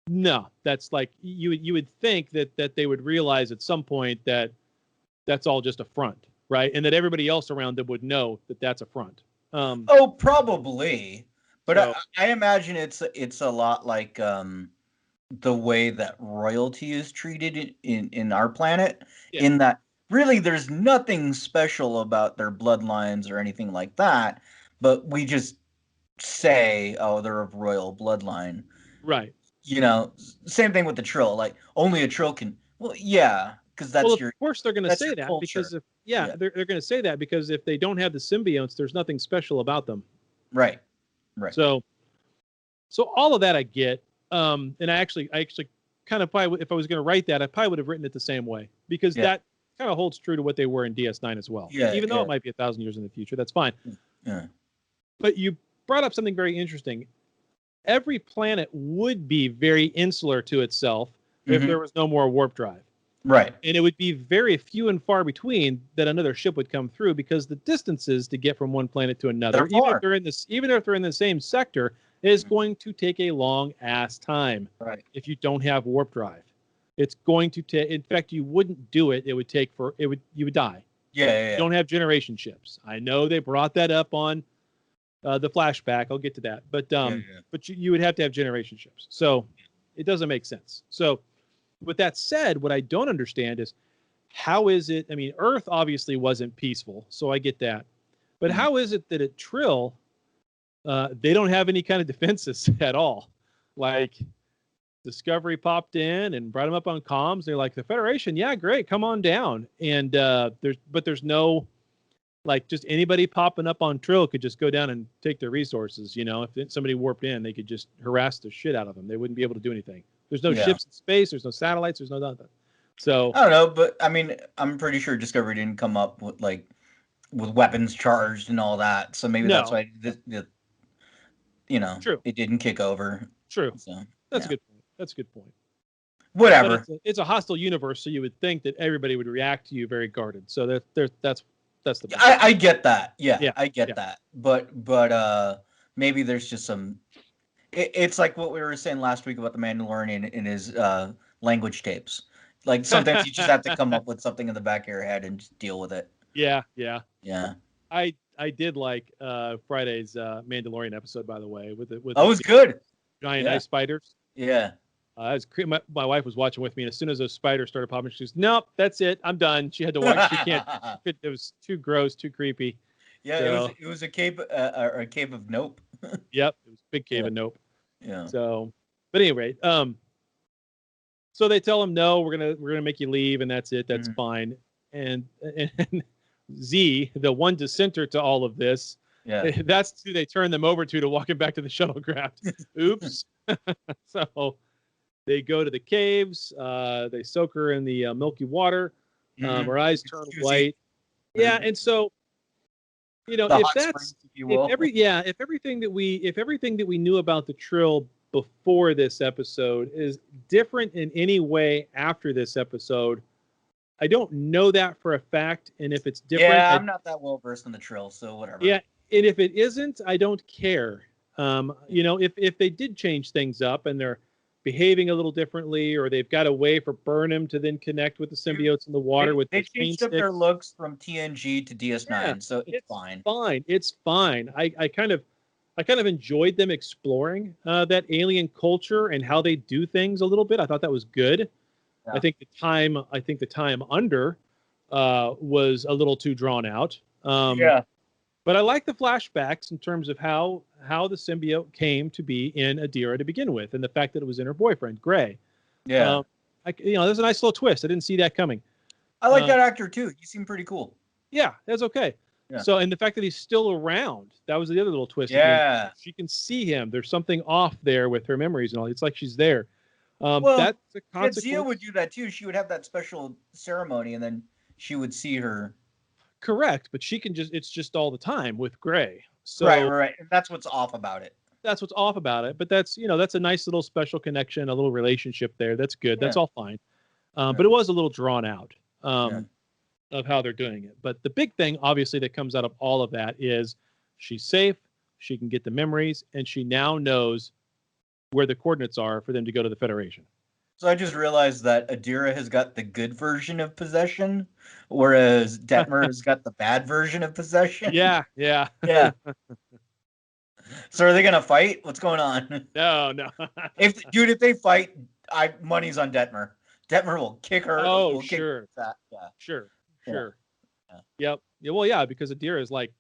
S1: no, that's like you would think that they would realize at some point that that's all just a front, right? And that everybody else around them would know that that's a front.
S2: Probably, but so, I imagine it's a lot like the way that royalty is treated in our planet, in that really there's nothing special about their bloodlines or anything like that, but we just say, oh, they're of royal bloodline.
S1: Right.
S2: You know, same thing with the Trill. Like, only a Trill can. Well, yeah, because that's
S1: of course they're going to say that culture. Because if they're going to say that because if they don't have the symbionts, there's nothing special about them.
S2: Right.
S1: So all of that I get. And I actually kind of probably, if I was going to write that, I probably would have written it the same way, because that kind of holds true to what they were in DS9 as well.
S2: Yeah.
S1: Even though it might be 1,000 years in the future, that's fine.
S2: Yeah.
S1: But you brought up something very interesting. Every planet would be very insular to itself if there was no more warp drive.
S2: Right.
S1: And it would be very few and far between that another ship would come through, because the distances to get from one planet to another, even if they're in the same sector, is going to take a long ass time.
S2: Right.
S1: If you don't have warp drive, it's going to take. In fact, you wouldn't do it. You would die.
S2: Yeah.
S1: You don't have generation ships. I know they brought that up on the flashback. I'll get to that, but you would have to have generation ships. So it doesn't make sense. So with that said, what I don't understand is how is it? I mean, Earth obviously wasn't peaceful, so I get that. But how is it that at Trill, they don't have any kind of defenses at all? Like, Discovery popped in and brought them up on comms. They're like, the Federation, yeah, great, come on down. And there's no, like, just anybody popping up on Trill could just go down and take their resources. You know, if somebody warped in, they could just harass the shit out of them. They wouldn't be able to do anything. There's no ships in space. There's no satellites. There's no nothing. So
S2: I don't know, but I mean, I'm pretty sure Discovery didn't come up with with weapons charged and all that. So maybe that's why
S1: True.
S2: It didn't kick over.
S1: True.
S2: So
S1: that's a good point. That's a good point.
S2: Whatever.
S1: It's a hostile universe, so you would think that everybody would react to you very guarded. So that's the point.
S2: I get that. Yeah, I get that. But maybe there's just some. It's like what we were saying last week about the Mandalorian in his language tapes. Like, sometimes you just have to come up with something in the back of your head and just deal with it.
S1: Yeah. I did like Friday's Mandalorian episode, by the way, with
S2: it was good.
S1: Giant ice spiders.
S2: Yeah.
S1: My wife was watching with me, and as soon as those spiders started popping, she goes, "Nope, that's it. I'm done." She had to watch. She can't. It was too gross, too creepy.
S2: Yeah, so, it was a cave of nope.
S1: Yep, it was a big cave of nope.
S2: Yeah.
S1: So, but anyway, so they tell him, "No, we're gonna make you leave, and that's it. That's fine." And Z, the one dissenter to all of this, that's who they turn them over to walk him back to the shuttlecraft. Oops. So they go to the caves. They soak her in the milky water. Her eyes turn white. Yeah, and so if everything that we knew about the Trill before this episode is different in any way after this episode, I don't know that for a fact. And if it's different,
S2: I'm not that well versed in the Trill, so whatever.
S1: Yeah, and if it isn't, I don't care. If they did change things up and they're behaving a little differently, or they've got a way for Burnham to then connect with the symbiotes in the water
S2: they changed up their looks from TNG to DS9, so it's fine.
S1: It's fine. I kind of enjoyed them exploring that alien culture and how they do things a little bit. I thought that was good. Yeah. I think the time under was a little too drawn out. But I like the flashbacks in terms of how the symbiote came to be in Adira to begin with, and the fact that it was in her boyfriend, Gray.
S2: Yeah.
S1: There's a nice little twist. I didn't see that coming.
S2: I like that actor too. He seemed pretty cool.
S1: Yeah, that's okay. Yeah. So, and the fact that he's still around, that was the other little twist.
S2: Yeah.
S1: She can see him. There's something off there with her memories and all. It's like she's there.
S2: Well,
S1: that's a consequence.
S2: Zia would do that too. She would have that special ceremony, and then she would see her.
S1: Correct, but it's just all the time with Gray. So
S2: right. And that's what's off about it.
S1: That's what's off about it. But that's a nice little special connection, a little relationship there. That's good. That's all fine. But it was a little drawn out of how they're doing it. But the big thing, obviously, that comes out of all of that is she's safe, she can get the memories, and she now knows where the coordinates are for them to go to the Federation.
S2: So I just realized that Adira has got the good version of possession, whereas Detmer has got the bad version of possession.
S1: Yeah.
S2: So are they gonna fight? What's going on?
S1: No.
S2: If they fight, money's on Detmer. Detmer will kick her.
S1: Oh, sure. Sure.
S2: Yeah.
S1: Yep. Yeah, well, yeah, because Adira is like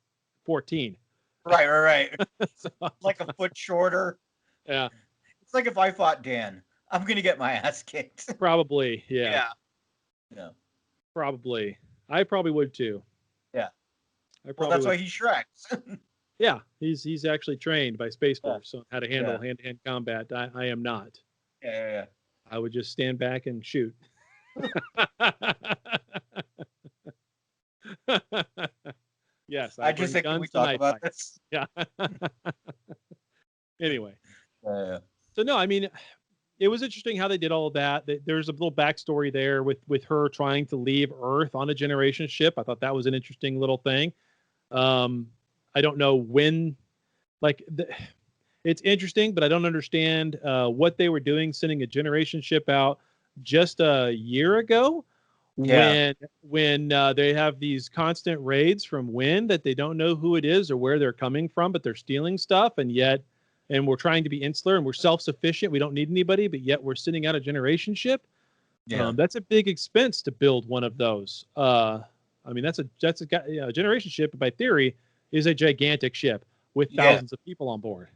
S1: 14.
S2: Right. So, like a foot shorter.
S1: Yeah.
S2: It's like if I fought Dan. I'm going to get my ass kicked.
S1: Probably, yeah.
S2: Yeah.
S1: Probably. I probably would too.
S2: Yeah. That's why he Shreks.
S1: Yeah, he's actually trained by Space Force on how to handle hand-to-hand combat. I am not.
S2: Yeah.
S1: I would just stand back and shoot. Yes.
S2: I just think we talk about this.
S1: Yeah. Anyway.
S2: Yeah.
S1: So no, I mean, it was interesting how they did all of that. There's a little backstory there with her trying to leave Earth on a generation ship. I thought that was an interesting little thing. I don't know when, it's interesting, but I don't understand what they were doing, sending a generation ship out just a year ago when they have these constant raids from Wynn that they don't know who it is or where they're coming from, but they're stealing stuff, and we're trying to be insular and we're self-sufficient. We don't need anybody, but yet we're sending out a generation ship. Yeah, that's a big expense to build one of those. I mean, that's a generation ship. By theory, is a gigantic ship with thousands of people on board.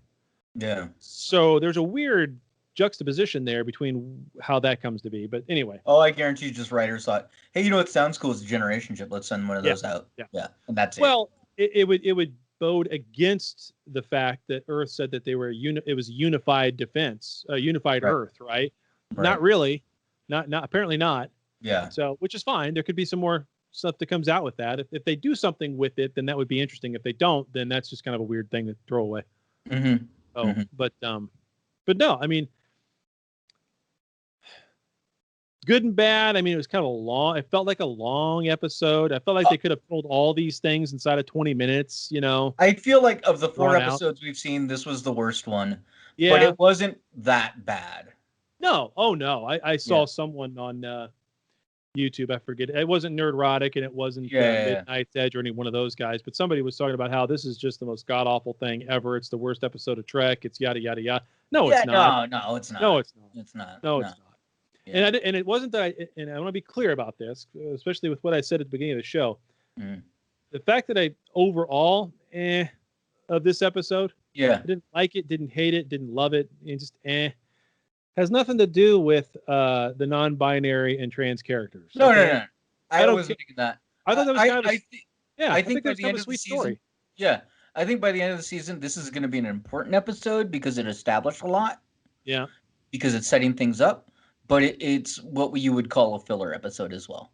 S2: Yeah.
S1: So there's a weird juxtaposition there between how that comes to be. But anyway.
S2: Oh, I guarantee you, just writers thought, hey, you know what sounds cool is a generation ship. Let's send one of those out. Yeah. And that's it.
S1: Well, it would bode against the fact that Earth said that they were it was unified defense, unified Earth, right? Not really, not apparently not.
S2: Yeah.
S1: So, which is fine. There could be some more stuff that comes out with that. If they do something with it, then that would be interesting. If they don't, then that's just kind of a weird thing to throw away.
S2: Mm-hmm.
S1: But no, I mean, good and bad. I mean, it was kind of long. It felt like a long episode. I felt like they could have told all these things inside of 20 minutes,
S2: I feel like of the 4 episodes we've seen, this was the worst one.
S1: Yeah.
S2: But it wasn't that bad.
S1: No. Oh, no. I saw someone on YouTube. I forget. It wasn't Nerdrotic and it wasn't Midnight's Edge or any one of those guys. But somebody was talking about how this is just the most god-awful thing ever. It's the worst episode of Trek. It's yada, yada, yada. No, it's not.
S2: No, it's not.
S1: No, it's not.
S2: It's not.
S1: No, it's not. Yeah. And it wasn't that and I want to be clear about this, especially with what I said at the beginning of the show. The fact that I overall of this episode, I didn't like it, didn't hate it, didn't love it, and just has nothing to do with the non-binary and trans characters.
S2: No. I wasn't thinking that.
S1: I thought that was Yeah,
S2: I think by
S1: that's
S2: the
S1: kind
S2: end
S1: of a
S2: of the
S1: sweet
S2: season,
S1: story.
S2: yeah, I think by the end of the season, this is going to be an important episode because it established a lot,
S1: Yeah.
S2: because it's setting things up, but it's what you would call a filler episode as well.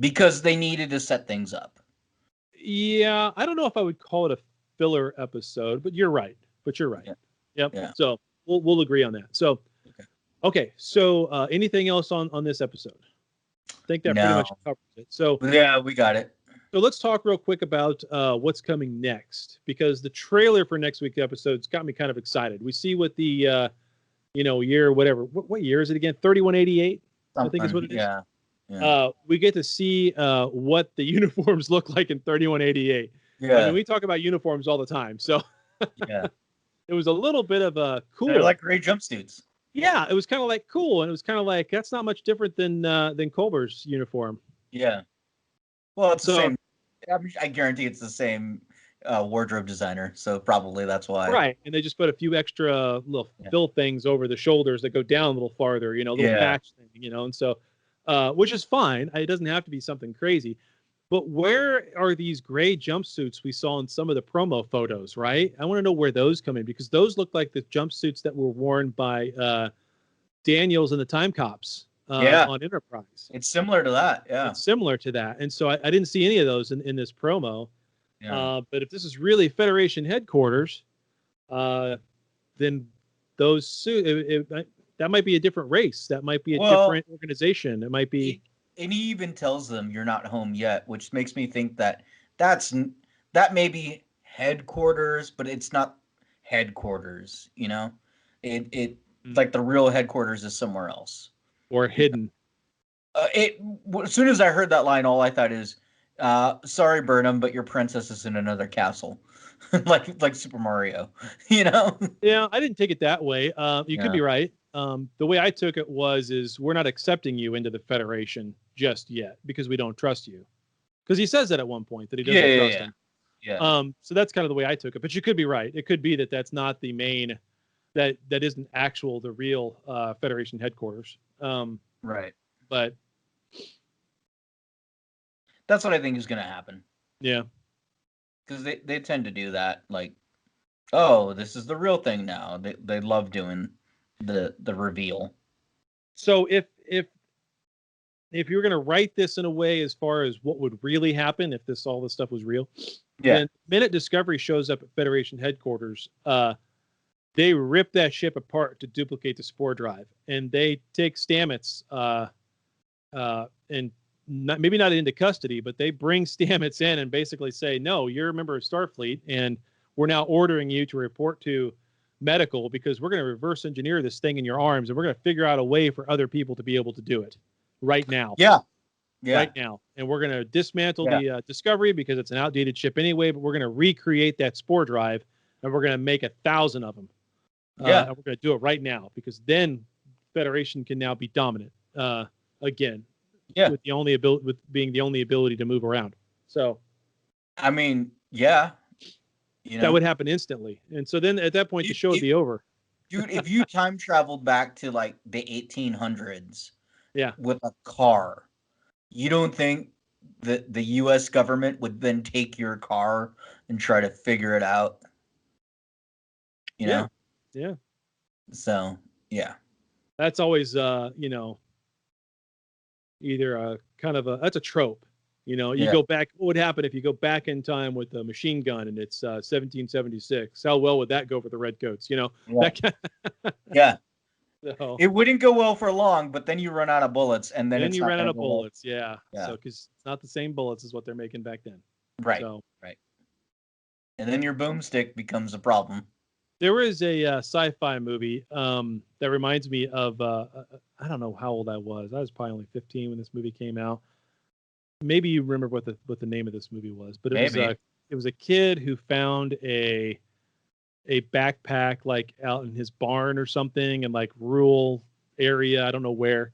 S2: Because they needed to set things up.
S1: Yeah, I don't know if I would call it a filler episode, but you're right.
S2: Yeah.
S1: Yep.
S2: Yeah.
S1: So we'll agree on that. So okay. So anything else on this episode? I think that pretty much
S2: No.
S1: covers it. So
S2: Yeah, we got it.
S1: So let's talk real quick about what's coming next, because the trailer for next week's episode's got me kind of excited. We see what the year, whatever. What year is it again? 3188, I think is what it is.
S2: Yeah. Yeah.
S1: We get to see what the uniforms look like in 3188.
S2: Yeah.
S1: I mean, we talk about uniforms all the time, so
S2: Yeah.
S1: it was a little bit of a cool.
S2: They're like gray jumpsuits.
S1: Yeah, it was kind of like cool, and it was kind of like that's not much different than Culber's uniform.
S2: Yeah. Well, it's the same. I guarantee it's the same wardrobe designer, so probably that's why.
S1: Right, and they just put a few extra little fill things over the shoulders that go down a little farther, little patch thing, and so, which is fine. It doesn't have to be something crazy. But where are these gray jumpsuits we saw in some of the promo photos, right? I want to know where those come in, because those look like the jumpsuits that were worn by Daniels and the Time Cops on Enterprise.
S2: It's similar to that, yeah.
S1: It's similar to that. And so I didn't see any of those in this promo.
S2: Yeah.
S1: But if this is really Federation headquarters, then those suits, that might be a different race. That might be a different organization. It might be...
S2: And he even tells them you're not home yet, which makes me think that may be headquarters, but it's not headquarters. It like the real headquarters is somewhere else
S1: or hidden.
S2: As soon as I heard that line, all I thought is, "Sorry, Burnham, but your princess is in another castle," like Super Mario.
S1: Yeah, I didn't take it that way. You could be right. The way I took it is we're not accepting you into the Federation just yet because we don't trust you. Because he says that at one point that he doesn't trust him.
S2: Yeah.
S1: So that's kind of the way I took it. But you could be right. It could be that that's not the main, that isn't the real Federation headquarters.
S2: Right.
S1: But
S2: that's what I think is going to happen.
S1: Yeah.
S2: Because they tend to do that. Like, oh, this is the real thing now. They love doing the reveal.
S1: So if you're going to write this in a way as far as what would really happen if all this stuff was real, then the minute Discovery shows up at Federation headquarters, they rip that ship apart to duplicate the spore drive, and they take Stamets and maybe not into custody, but they bring Stamets in and basically say, no, you're a member of Starfleet, and we're now ordering you to report to medical because we're going to reverse engineer this thing in your arms, and we're going to figure out a way for other people to be able to do it right now.
S2: Yeah.
S1: Right now. And we're going to dismantle the Discovery because it's an outdated ship anyway, but we're going to recreate that spore drive, and we're going to make 1,000 of them. And we're going to do it right now because then Federation can now be dominant again.
S2: Yeah.
S1: With being the only ability to move around. So,
S2: I mean, yeah.
S1: That would happen instantly. And so then at that point, the show would be over.
S2: Dude, if you time traveled back to like the 1800s with a car, you don't think that the U.S. government would then take your car and try to figure it out? You know?
S1: Yeah.
S2: So, yeah.
S1: That's always, either a kind of that's a trope. You go back. What would happen if you go back in time with a machine gun and it's 1776? How well would that go for the Redcoats? So,
S2: it wouldn't go well for long, but then you run out of bullets, and then
S1: you run out of bullets.
S2: Yeah.
S1: So because it's not the same bullets as what they're making back then.
S2: Right.
S1: So,
S2: right. And then your boomstick becomes a problem.
S1: There is a sci-fi movie that reminds me of. I don't know how old I was. I was probably only 15 when this movie came out. Maybe you remember what the name of this movie was, but it was a kid who found a backpack like out in his barn or something in like rural area. I don't know where.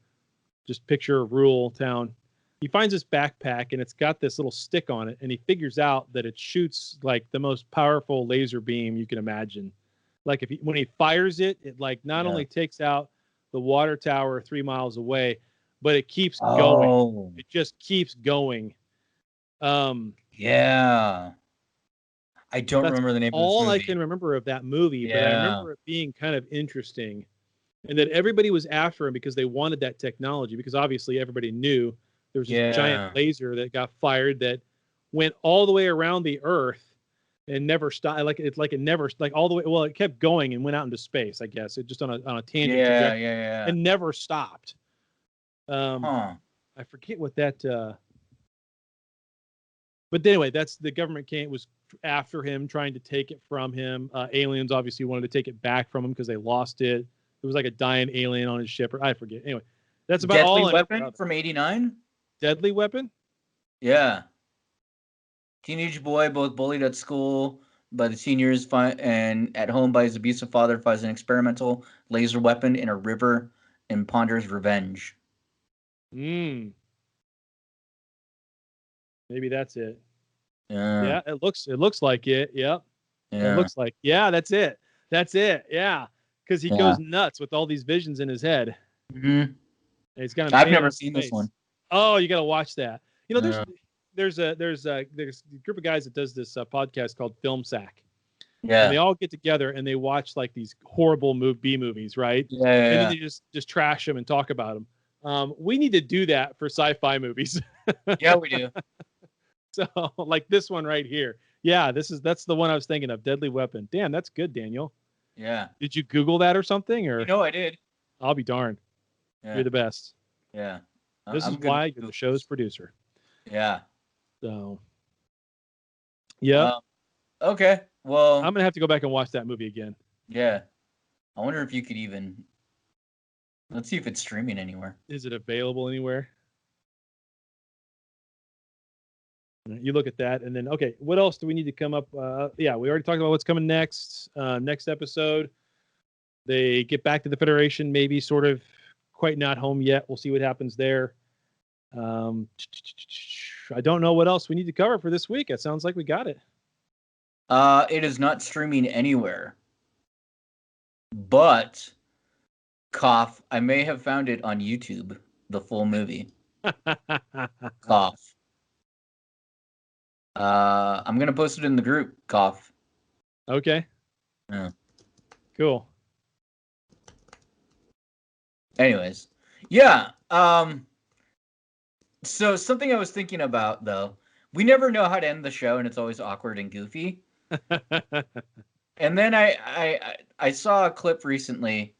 S1: Just picture a rural town. He finds this backpack and it's got this little stick on it, and he figures out that it shoots like the most powerful laser beam you can imagine. Like when he fires it, it like not only takes out the water tower 3 miles away, but it keeps going. It just keeps going.
S2: Yeah. I don't
S1: That's
S2: remember the name of this
S1: all
S2: movie.
S1: I can remember of that movie, but I
S2: Yeah.
S1: remember it being kind of interesting, and that everybody was after him because they wanted that technology. Because obviously everybody knew there was this giant laser that got fired that went all the way around the Earth and never stopped. It never all the way. Well, it kept going and went out into space. I guess it just on a tangent trajectory and never stopped. I forget what that. But anyway, that's the government was after him, trying to take it from him. Aliens obviously wanted to take it back from him because they lost it. It was like a dying alien on his ship, or I forget. Anyway, that's about
S2: Deadly
S1: all.
S2: Weapon from '89.
S1: Deadly Weapon.
S2: Yeah. Teenage boy, both bullied at school by the seniors and at home by his abusive father, finds an experimental laser weapon in a river and ponders revenge.
S1: Maybe that's it.
S2: Yeah.
S1: It looks like it. Yep. Yeah. It looks like. Yeah, that's it. That's it. Yeah. Because he goes nuts with all these visions in his head.
S2: Mm-hmm.
S1: He's got.
S2: I've never seen this one.
S1: Oh, you got to watch that. You know, there's a group of guys that does this podcast called Film Sack. Yeah. And they all get together and they watch like these horrible B movies, right?
S2: Yeah.
S1: And then they just trash them and talk about them. We need to do that for sci-fi movies.
S2: Yeah, we do.
S1: So like this one right here. Yeah, that's the one I was thinking of. Deadly Weapon. Damn, that's good, Daniel.
S2: Yeah.
S1: Did you Google that or something? Or
S2: I did.
S1: I'll be darned.
S2: Yeah.
S1: You're the best.
S2: Yeah.
S1: This is why you're the show's producer.
S2: Yeah.
S1: So. Yeah.
S2: Okay. Well,
S1: I'm gonna have to go back and watch that movie again.
S2: Yeah. I wonder if you could even. Let's see if it's streaming anywhere.
S1: Is it available anywhere? You look at that, and then okay, what else do we need to come up? Yeah, we already talked about what's coming next. Next episode, they get back to the Federation, maybe sort of quite not home yet. We'll see what happens there. I don't know what else we need to cover for this week. It sounds like we got it.
S2: It is not streaming anywhere, but cough. I may have found it on YouTube, the full movie. Cough. I'm gonna post it in the group. Cough.
S1: Okay.
S2: Yeah.
S1: Cool.
S2: Anyways, yeah. So something I was thinking about though, we never know how to end the show, and it's always awkward and goofy. And then I saw a clip recently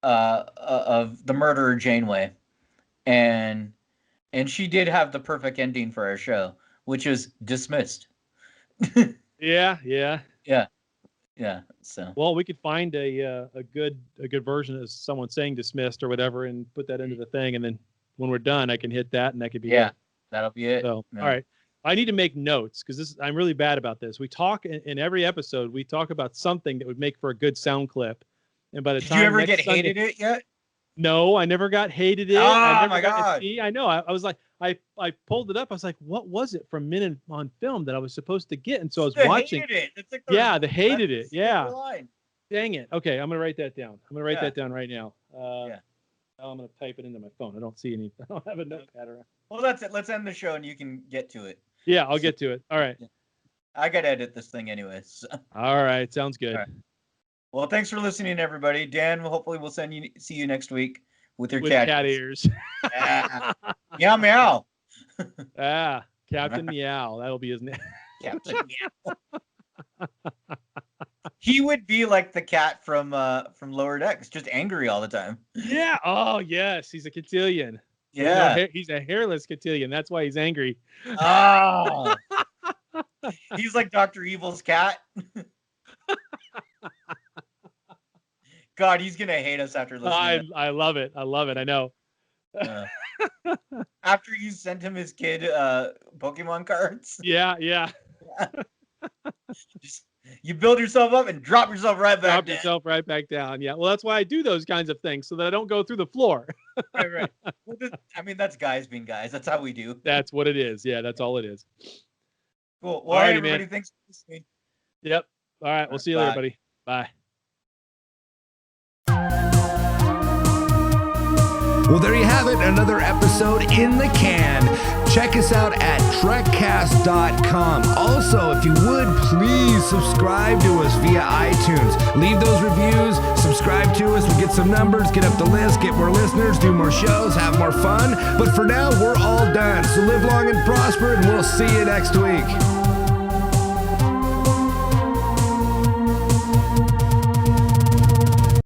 S2: of the murderer Janeway, and she did have the perfect ending for our show, which is dismissed.
S1: Yeah.
S2: So
S1: well, we could find a good version of someone saying dismissed or whatever, and put that into the thing, and then when we're done, I can hit that, and that could be it.
S2: That'll be it.
S1: So all right. I need to make notes because I'm really bad about this. We talk in every episode. We talk about something that would make for a good sound clip, and by the time
S2: did you ever get hated it yet?
S1: No, I never got hated it.
S2: Oh my god!
S1: I know. I was like, I pulled it up. I was like, what was it from Minute on Film that I was supposed to get? And so I was watching.
S2: Hated it. Like
S1: the hated it. Yeah. Dang it. Okay, I'm gonna write that down. I'm gonna write that down right now. I'm gonna type it into my phone. I don't see any. I don't have a notepad around.
S2: Well, that's it. Let's end the show and you can get to it.
S1: Yeah, I'll get to it. All right.
S2: I gotta edit this thing anyways. So.
S1: All right, sounds good.
S2: Right. Well, thanks for listening, everybody. Dan, hopefully we'll see you next week with your
S1: cat ears.
S2: Meow meow.
S1: Captain Meow. That'll be his name.
S2: Captain Meow. He would be like the cat from Lower Decks, just angry all the time.
S1: Yeah. Oh yes, he's a cotillion.
S2: Yeah.
S1: He's a hairless cotillion. That's why he's angry.
S2: Oh. He's like Dr. Evil's cat. God, he's gonna hate us after listening.
S1: I love it. I love it. I know.
S2: After you sent him his kid Pokemon cards.
S1: Yeah.
S2: Just, you build yourself up and drop yourself right back down.
S1: Drop yourself right back down. Yeah. Well, that's why I do those kinds of things so that I don't go through the floor.
S2: Right. Well, that's guys being guys. That's how we do.
S1: That's what it is. Yeah, that's all it is.
S2: Cool. Well, right, everybody, thanks for listening.
S1: Yep. All right. We'll see you later, buddy. Bye.
S5: Well, there you have it, another episode in the can. Check us out at trekcast.com. Also, if you would, please subscribe to us via iTunes. Leave those reviews, subscribe to us, we'll get some numbers, get up the list, get more listeners, do more shows, have more fun. But for now, we're all done. So live long and prosper, and we'll see you next week.